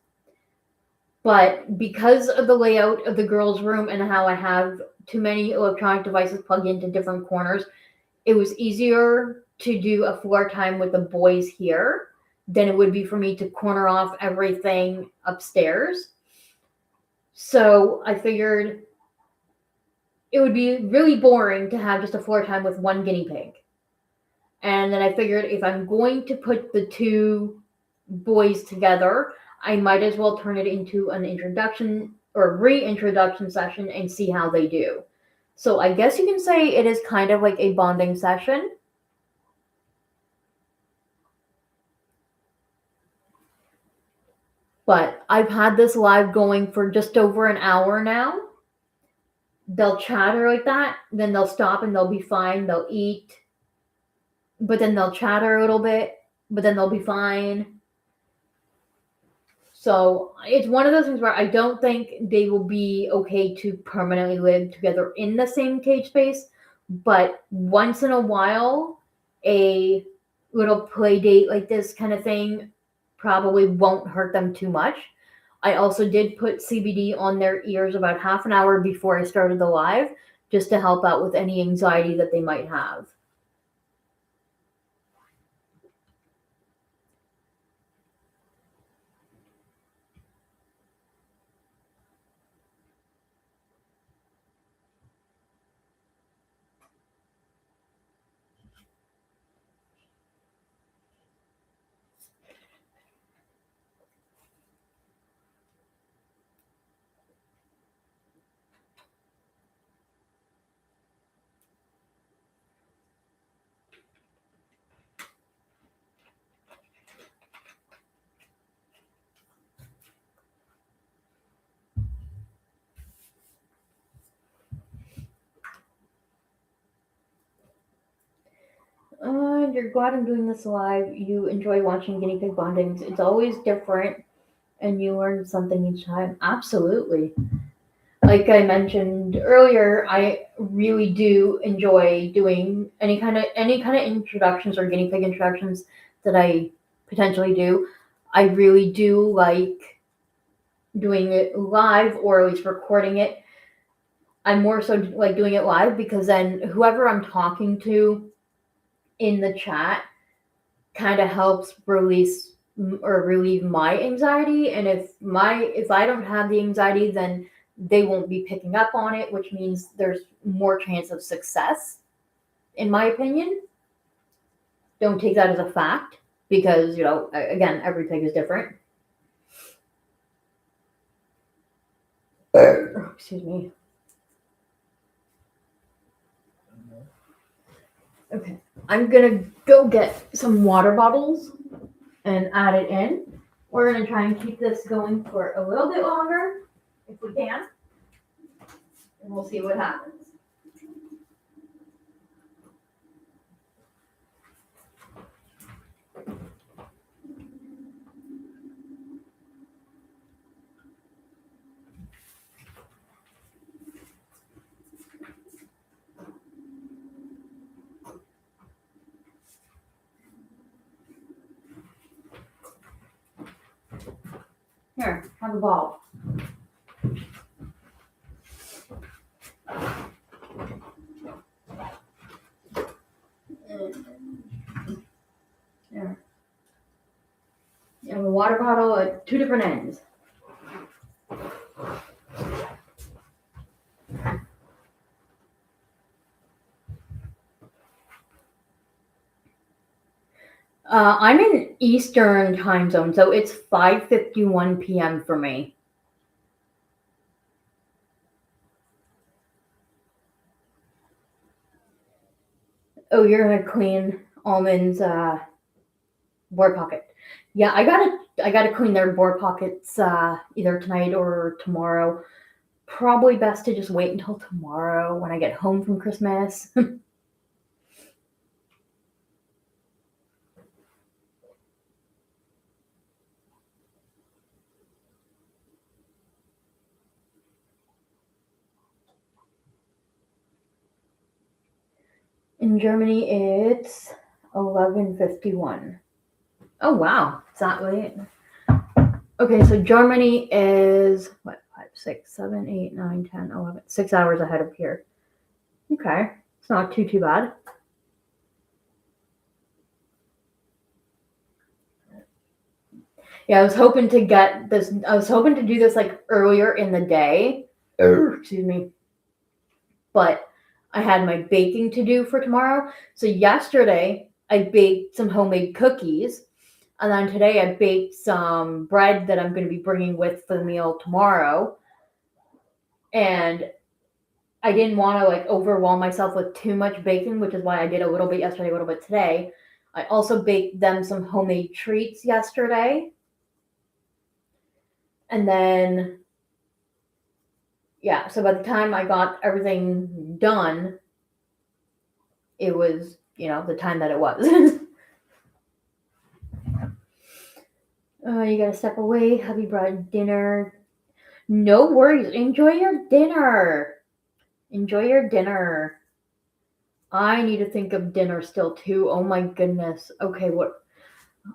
but because of the layout of the girls' room and how I have too many electronic devices plugged into different corners, it was easier to do a floor time with the boys here than it would be for me to corner off everything upstairs. So I figured it would be really boring to have just a floor time with one guinea pig. And then I figured if I'm going to put the two boys together, I might as well turn it into an introduction or reintroduction session and see how they do. So I guess you can say it is kind of like a bonding session. But I've had this live going for just over an hour now. They'll chatter like that, then they'll stop and they'll be fine. They'll eat, but then they'll chatter a little bit, but then they'll be fine. So it's one of those things where I don't think they will be okay to permanently live together in the same cage space, but once in a while, a little play date like this kind of thing probably won't hurt them too much. I also did put CBD on their ears about half an hour before I started the live, just to help out with any anxiety that they might have. You're glad I'm doing this live. You enjoy watching guinea pig bondings. It's always different, and you learn something each time. Absolutely. Like I mentioned earlier, I really do enjoy doing any kind of introductions or guinea pig introductions that I potentially do. I really do like doing it live or at least recording it. I'm more so like doing it live because then whoever I'm talking to in the chat kind of helps release or relieve my anxiety, and if I don't have the anxiety, then they won't be picking up on it, which means there's more chance of success, in my opinion. Don't take that as a fact because, again, every pig is different. Excuse me. Okay, I'm gonna go get some water bottles and add it in. We're gonna try and keep this going for a little bit longer, if we can, and we'll see what happens. Here, have a ball. There. You have a water bottle at two different ends. I'm in Eastern time zone, so it's 5:51 p.m. for me. Oh, you're gonna clean Almond's board pocket. Yeah, I gotta clean their board pockets either tonight or tomorrow. Probably best to just wait until tomorrow when I get home from Christmas. In Germany, it's 11:51. Oh wow, it's that late. Okay, so Germany is what 5, 6, 7, 8, 9, 10, 11, 6 hours ahead of here. Okay, it's not too bad. Yeah, I was hoping to get this. I was hoping to do this like earlier in the day. Excuse me. But I had my baking to do for tomorrow. So yesterday I baked some homemade cookies. And then today I baked some bread that I'm going to be bringing with for the meal tomorrow. And I didn't want to like overwhelm myself with too much baking, which is why I did a little bit yesterday, a little bit today. I also baked them some homemade treats yesterday. And then, yeah, so by the time I got everything done, it was, the time that it was. You gotta step away. Hubby brought dinner. No worries. Enjoy your dinner. Enjoy your dinner. I need to think of dinner still too. Oh my goodness. Okay, what?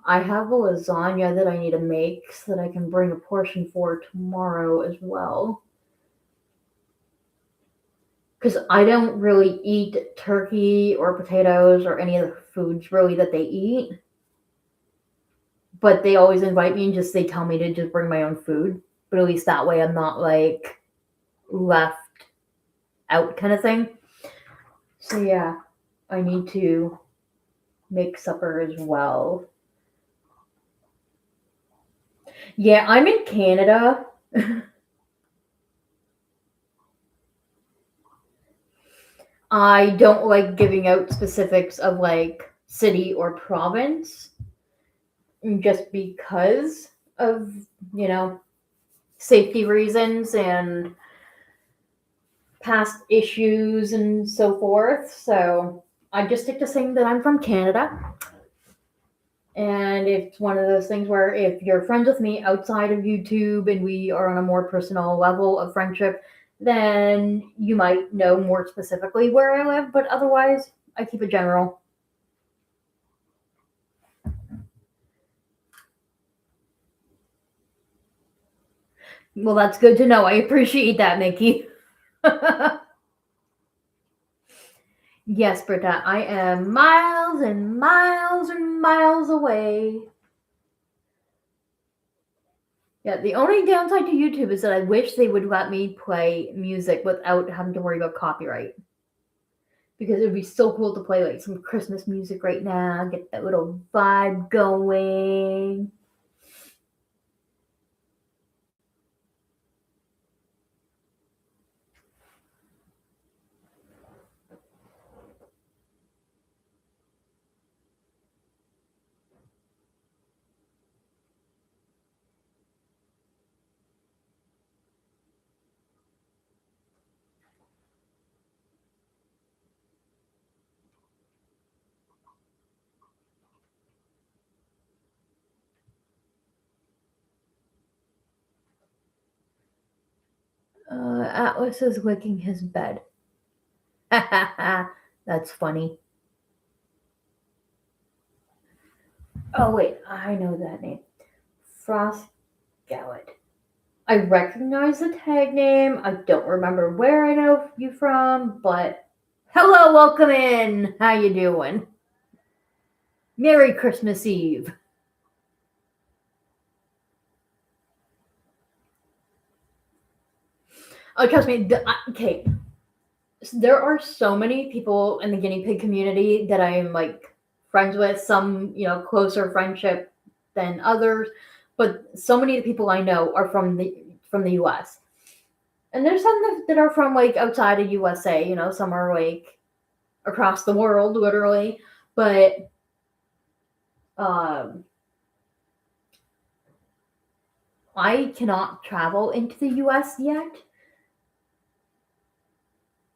I have a lasagna that I need to make so that I can bring a portion for tomorrow as well. Because I don't really eat turkey or potatoes or any of the foods really that they eat. But they always invite me and they tell me to just bring my own food. But at least that way I'm not like left out kind of thing. So yeah, I need to make supper as well. Yeah, I'm in Canada. I don't like giving out specifics of like city or province just because of, safety reasons and past issues and so forth. So I just stick to saying that I'm from Canada. And it's one of those things where if you're friends with me outside of YouTube and we are on a more personal level of friendship, then you might know more specifically where I live. But otherwise, I keep it general. Well, that's good to know. I appreciate that, Mickey. Yes, Britta, I am miles and miles and miles away. Yeah, the only downside to YouTube is that I wish they would let me play music without having to worry about copyright. Because it would be so cool to play like some Christmas music right now, get that little vibe going. Atlas is licking his bed. That's funny. Oh wait, I know that name. Frost Gallet. I recognize the tag name. I don't remember where I know you from, but hello, welcome in. How you doing? Merry Christmas Eve. Oh, trust me. Okay, there are so many people in the guinea pig community that I am like friends with. Some, closer friendship than others, but so many of the people I know are from the U.S. And there's some that are from like outside of USA. Some are like across the world, literally. But um, I cannot travel into the US yet,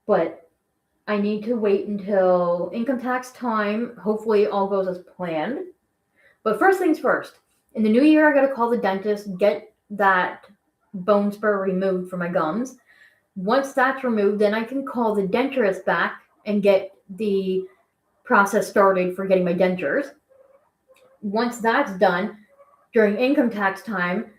but I need to wait until income tax time. Hopefully, all goes as planned. But first things first, in the new year, I got to call the dentist, get that bone spur removed from my gums. Once that's removed, then I can call the denturist back and get the process started for getting my dentures. Once that's done, during income tax time,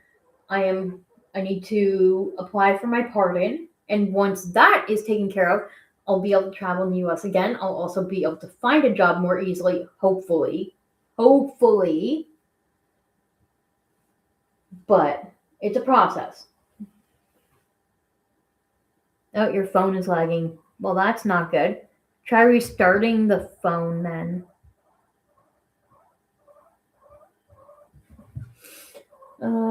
I need to apply for my pardon, and once that is taken care of, I'll be able to travel in the US again. I'll also be able to find a job more easily, hopefully. Hopefully. but it's a process. Oh, your phone is lagging. Well, that's not good. Try restarting the phone then.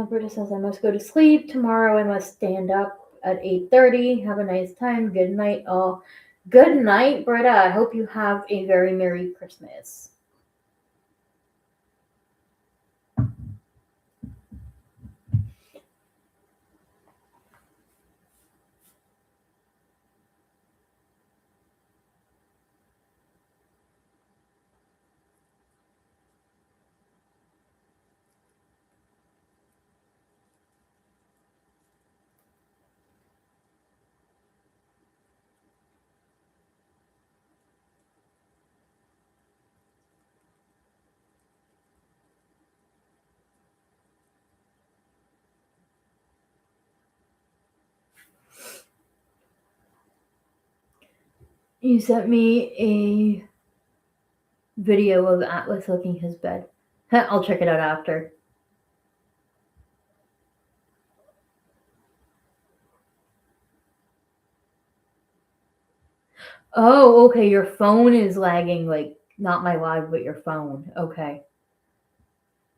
Britta says I must go to sleep. Tomorrow I must stand up at 8:30. Have a nice time. Good night, all. Good night, Britta. I hope you have a very Merry Christmas. You sent me a video of Atlas hooking his bed. I'll check it out after. Oh, okay. Your phone is lagging, like not my live, but your phone. Okay.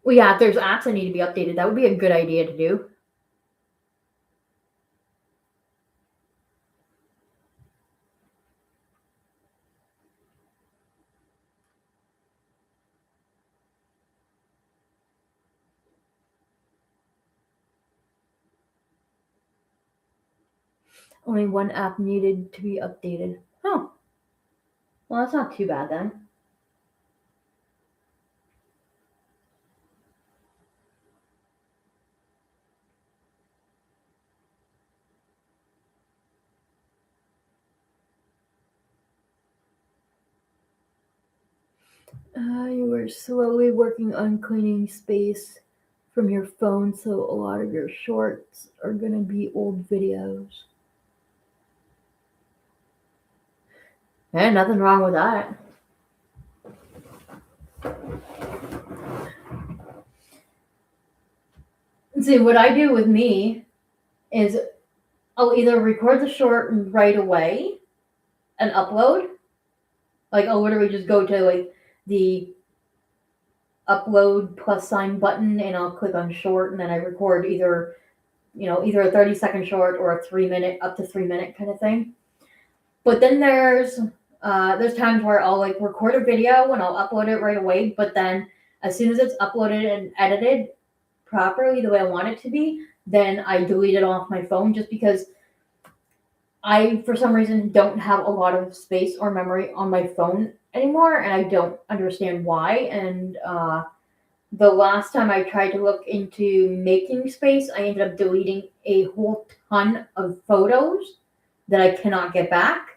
Well, yeah. If there's apps that need to be updated, that would be a good idea to do. Only one app needed to be updated. Oh, well, that's not too bad then. You were slowly working on cleaning space from your phone, so a lot of your shorts are gonna be old videos. Yeah, nothing wrong with that. See, what I do with me is I'll either record the short right away and upload. Like I'll literally just go to like the upload plus sign button and I'll click on short and then I record either a 30-second short or a 3 minute up to 3 minute kind of thing. But then there's times where I'll like record a video and I'll upload it right away, but then as soon as it's uploaded and edited properly the way I want it to be, then I delete it off my phone just because I, for some reason, don't have a lot of space or memory on my phone anymore, and I don't understand why. And the last time I tried to look into making space, I ended up deleting a whole ton of photos that I cannot get back.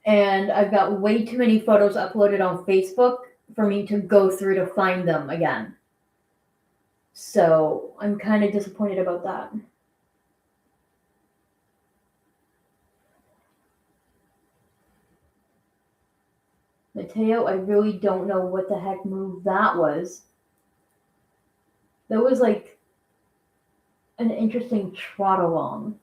And I've got way too many photos uploaded on Facebook for me to go through to find them again. So I'm kind of disappointed about that. Mateo, I really don't know what the heck move that was. That was like an interesting trot along.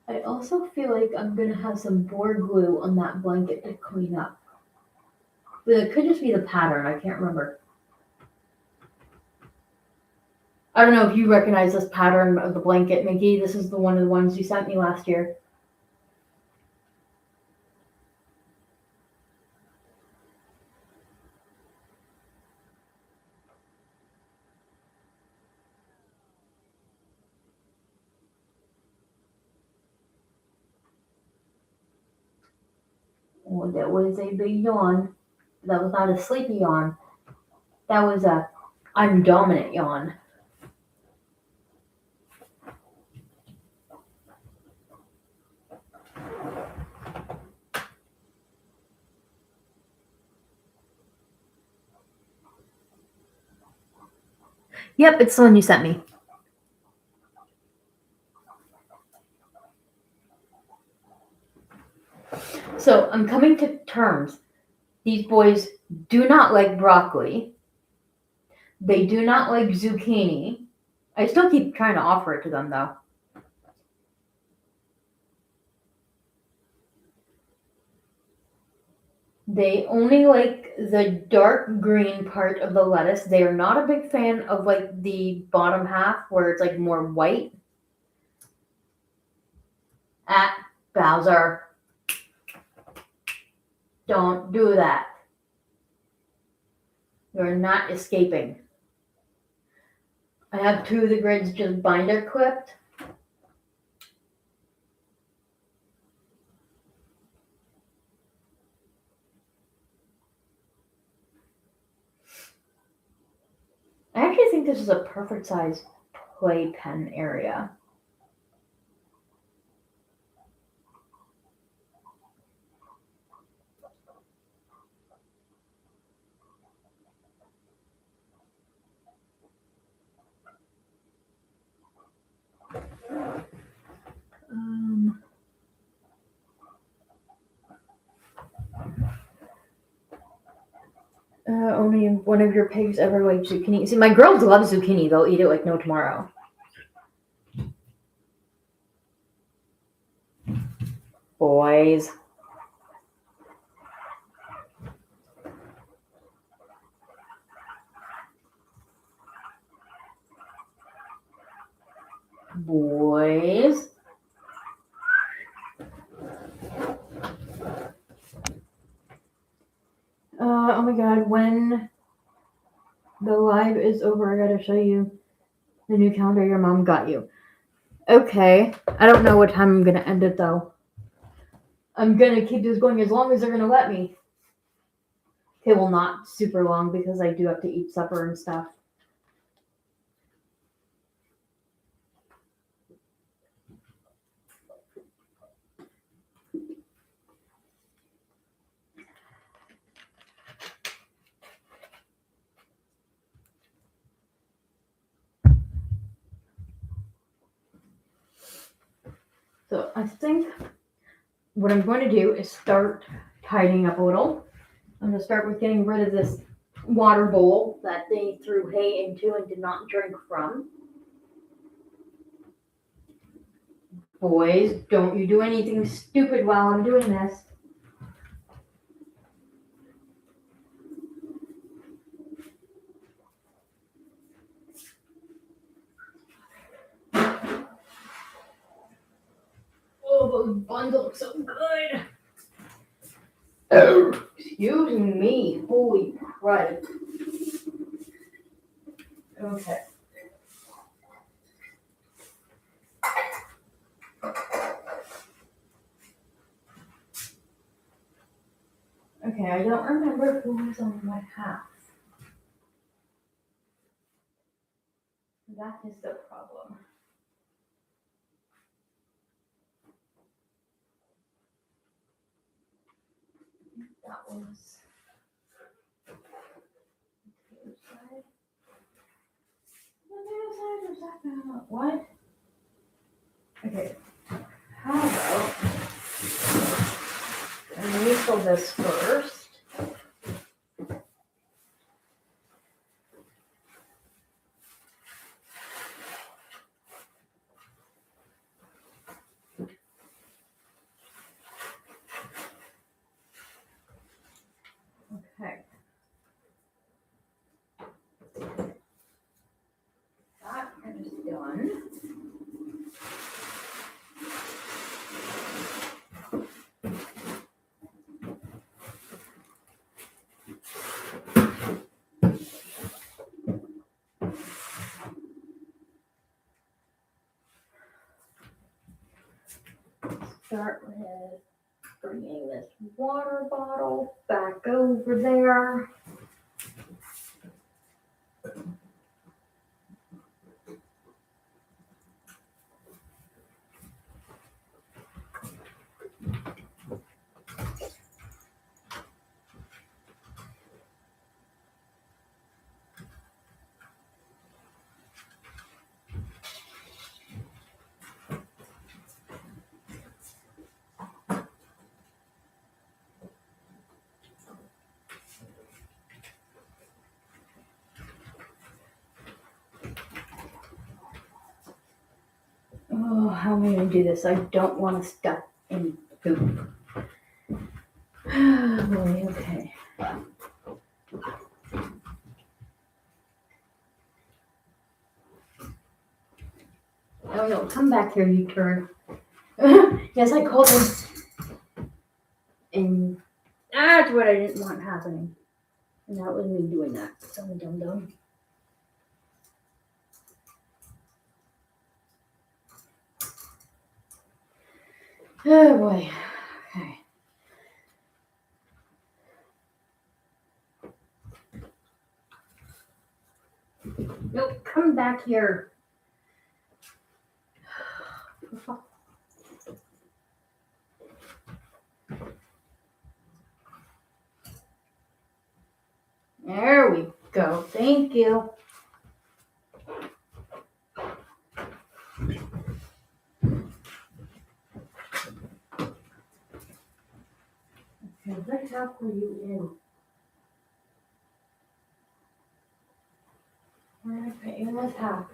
I also feel like I'm gonna have some board glue on that blanket to clean up. But it could just be the pattern, I can't remember. I don't know if you recognize this pattern of the blanket, Mickey. This is one of the ones you sent me last year. Oh, that was a big yawn. That was not a sleepy yawn. That was a I'm dominant yawn. Yep, it's the one you sent me. So I'm coming to terms. These boys do not like broccoli. They do not like zucchini. I still keep trying to offer it to them though. They only like the dark green part of the lettuce. They are not a big fan of like the bottom half where it's like more white. At Bowser, don't do that. You're not escaping. I have two of the grids just binder clipped. I actually think this is a perfect size playpen area. Only one of your pigs ever liked zucchini. See, my girls love zucchini. They'll eat it like no tomorrow. Boys. Boys. Oh my god, when the live is over, I gotta show you the new calendar your mom got you. Okay. I don't know what time I'm gonna end it though. I'm gonna keep this going as long as they're gonna let me. Okay, well, not super long because I do have to eat supper and stuff. So I think what I'm going to do is start tidying up a little. I'm going to start with getting rid of this water bowl that they threw hay into and did not drink from. Boys, don't you do anything stupid while I'm doing this. Oh, those buns look so good. Oh, excuse me. Holy crud. Okay. Okay, I don't remember who was on my half. That is the problem. That was the other side. The other side was that now? What? Okay. How about I refill this first. Okay. That is done. Start with bringing this water bottle back over there. how am I going to do this? I don't want to step in poop. Oh boy, okay. Oh no, come back here, you turd. Yes, I called him. And that's what I didn't want happening. And that was me doing that. So dumb. Oh boy. Okay. Nope, come back here. There we go. Thank you. Okay, what half were you in? Where did I put you in this half?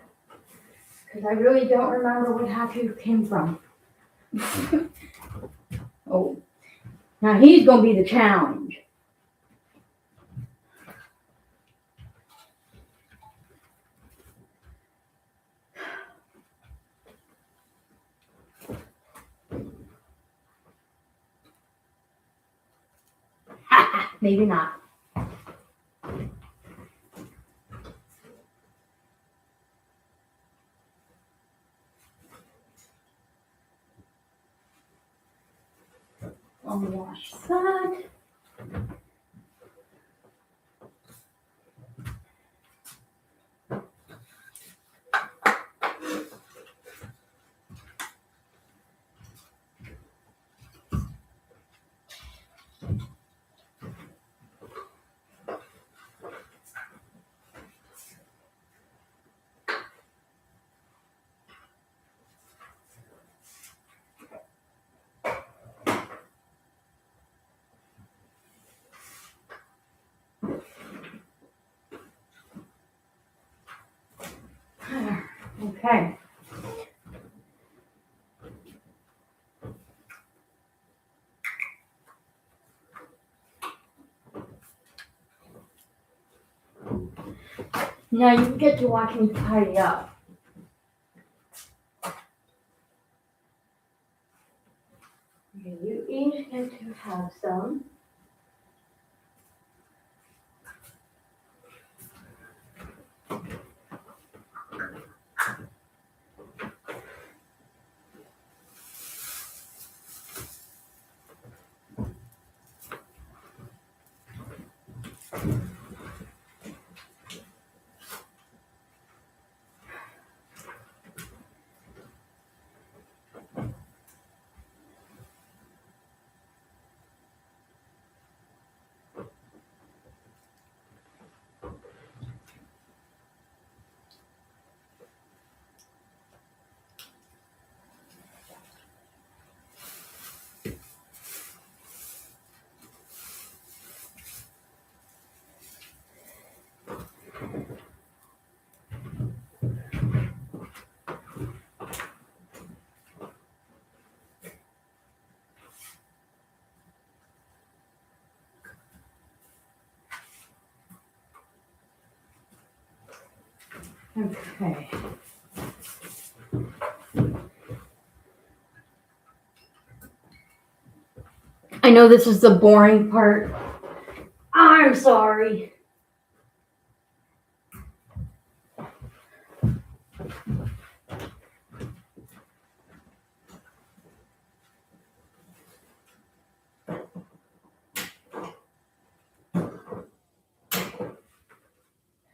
Because I really don't remember what half you came from. Oh, now he's going to be the challenge. Maybe not. I'll wash that. Okay. Now you get to watch me tidy up. Okay, you each get to have some. Okay. I know this is the boring part. I'm sorry.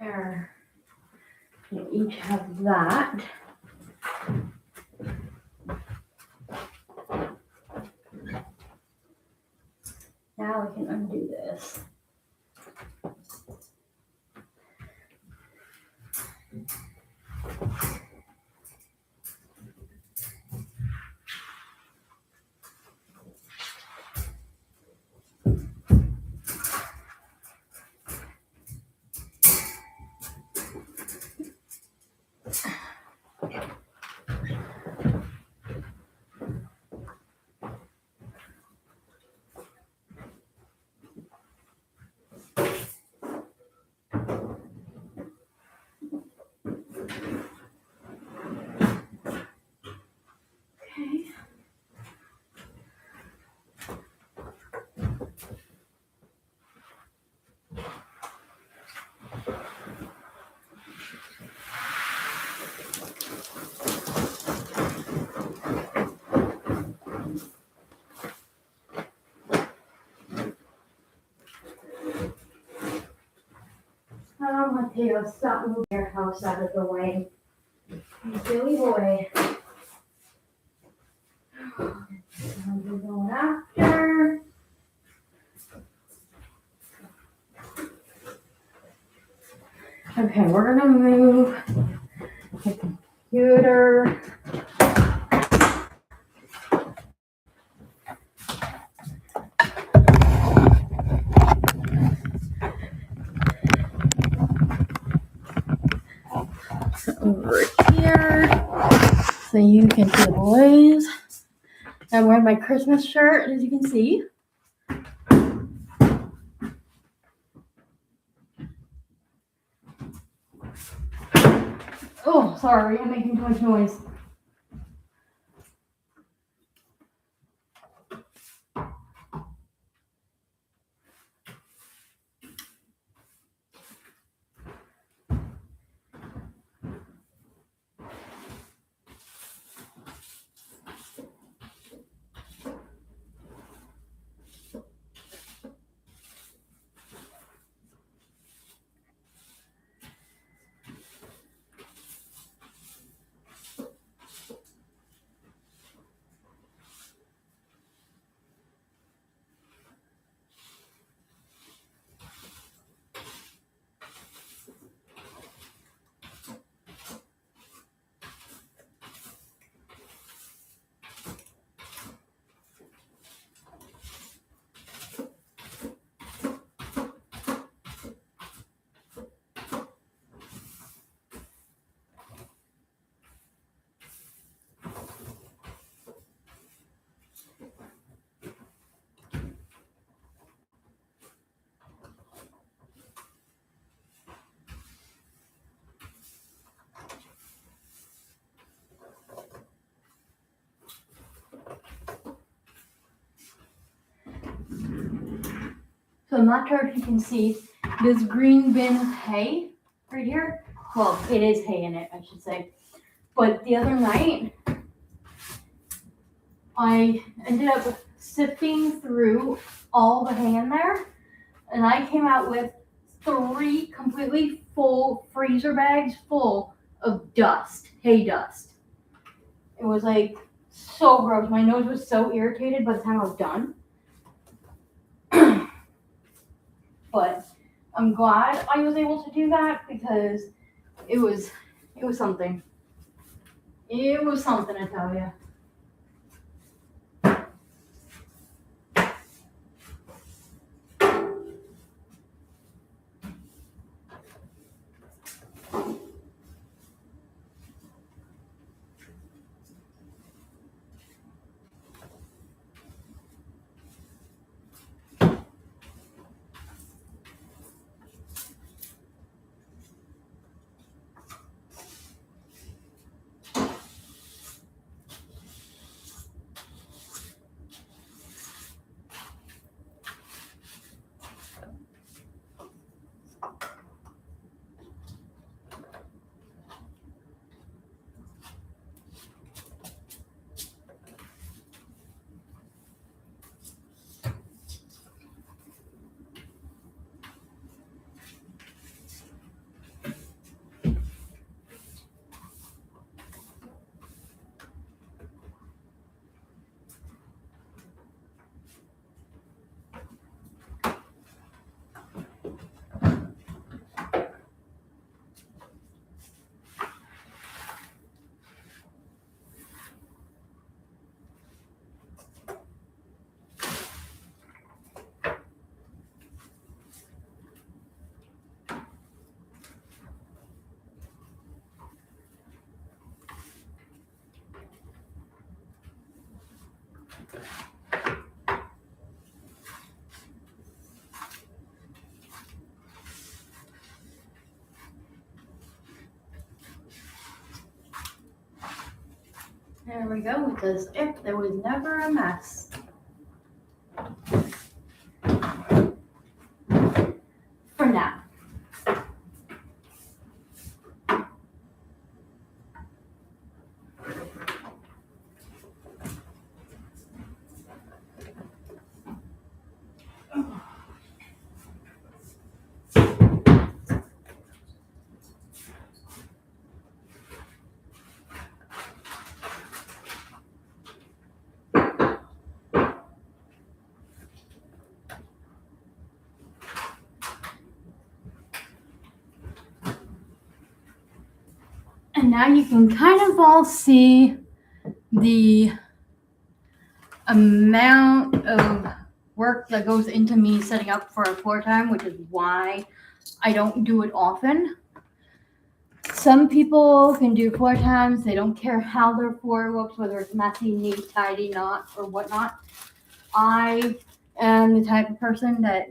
There. You each have that. Now we can undo this. Mateo, stop moving your house out of the way. You silly boy. I'm going after. Okay, we're gonna move the computer. Over here so you can see the boys. I'm wearing my Christmas shirt, as you can see. Oh, sorry, I'm making too much noise. So I'm not sure if you can see this green bin of hay right here. Well, it is hay in it, I should say. But the other night, I ended up sifting through all the hay in there, and I came out with 3 completely full freezer bags full of dust, hay dust. It was like so gross. My nose was so irritated by the time I was done. But I'm glad I was able to do that because it was something. It was something, I tell you. There we go, because if there was never a mess. For now. And now you can kind of all see the amount of work that goes into me setting up for a floor time, which is why I don't do it often. Some people can do floor times. They don't care how their floor looks, whether it's messy, neat, tidy, not, or whatnot. I am the type of person that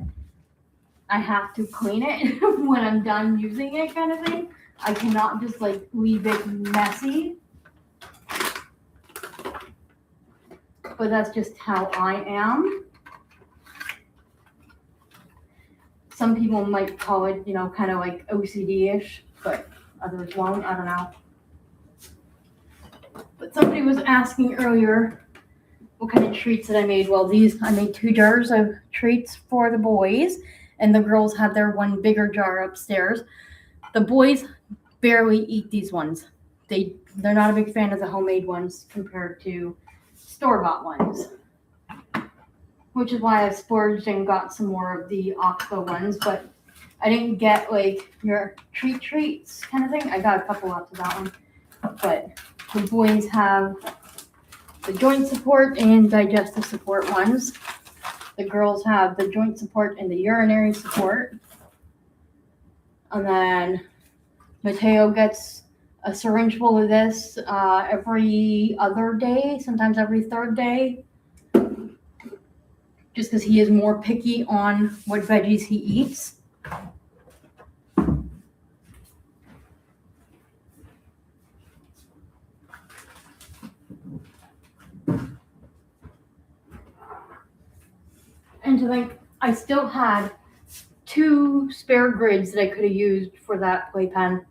I have to clean it when I'm done using it, kind of thing. I cannot just like leave it messy. But that's just how I am. Some people might call it, kind of like OCD-ish, but others won't. I don't know. But somebody was asking earlier what kind of treats that I made. Well, I made 2 jars of treats for the boys, and the girls had their one bigger jar upstairs. The boys barely eat these ones. They're not a big fan of the homemade ones compared to store-bought ones, which is why I splurged and got some more of the Oxbow ones, but I didn't get like your treats kind of thing. I got a couple left of that one, but the boys have the joint support and digestive support ones. The girls have the joint support and the urinary support. And then Mateo gets a syringe full of this every other day, sometimes every 3rd day, just because he is more picky on what veggies he eats. And to think, I still had 2 spare grids that I could have used for that playpen.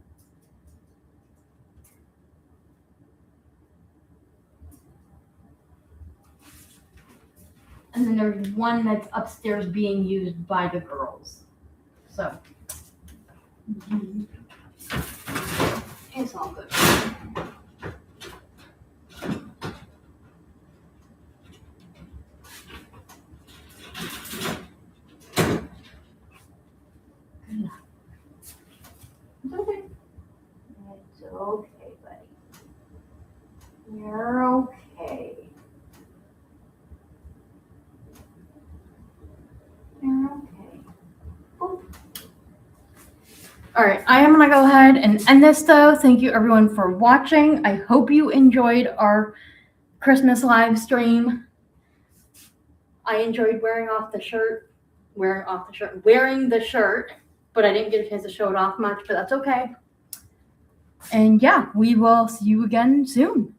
And then there's one that's upstairs being used by the girls. So, it's all good. It's okay. It's okay, buddy. You're okay. You're okay. Oh. All right, I am going to go ahead and end this, though. Thank you, everyone, for watching. I hope you enjoyed our Christmas live stream. I enjoyed wearing the shirt, but I didn't get a chance to show it off much, but that's okay. And yeah, we will see you again soon.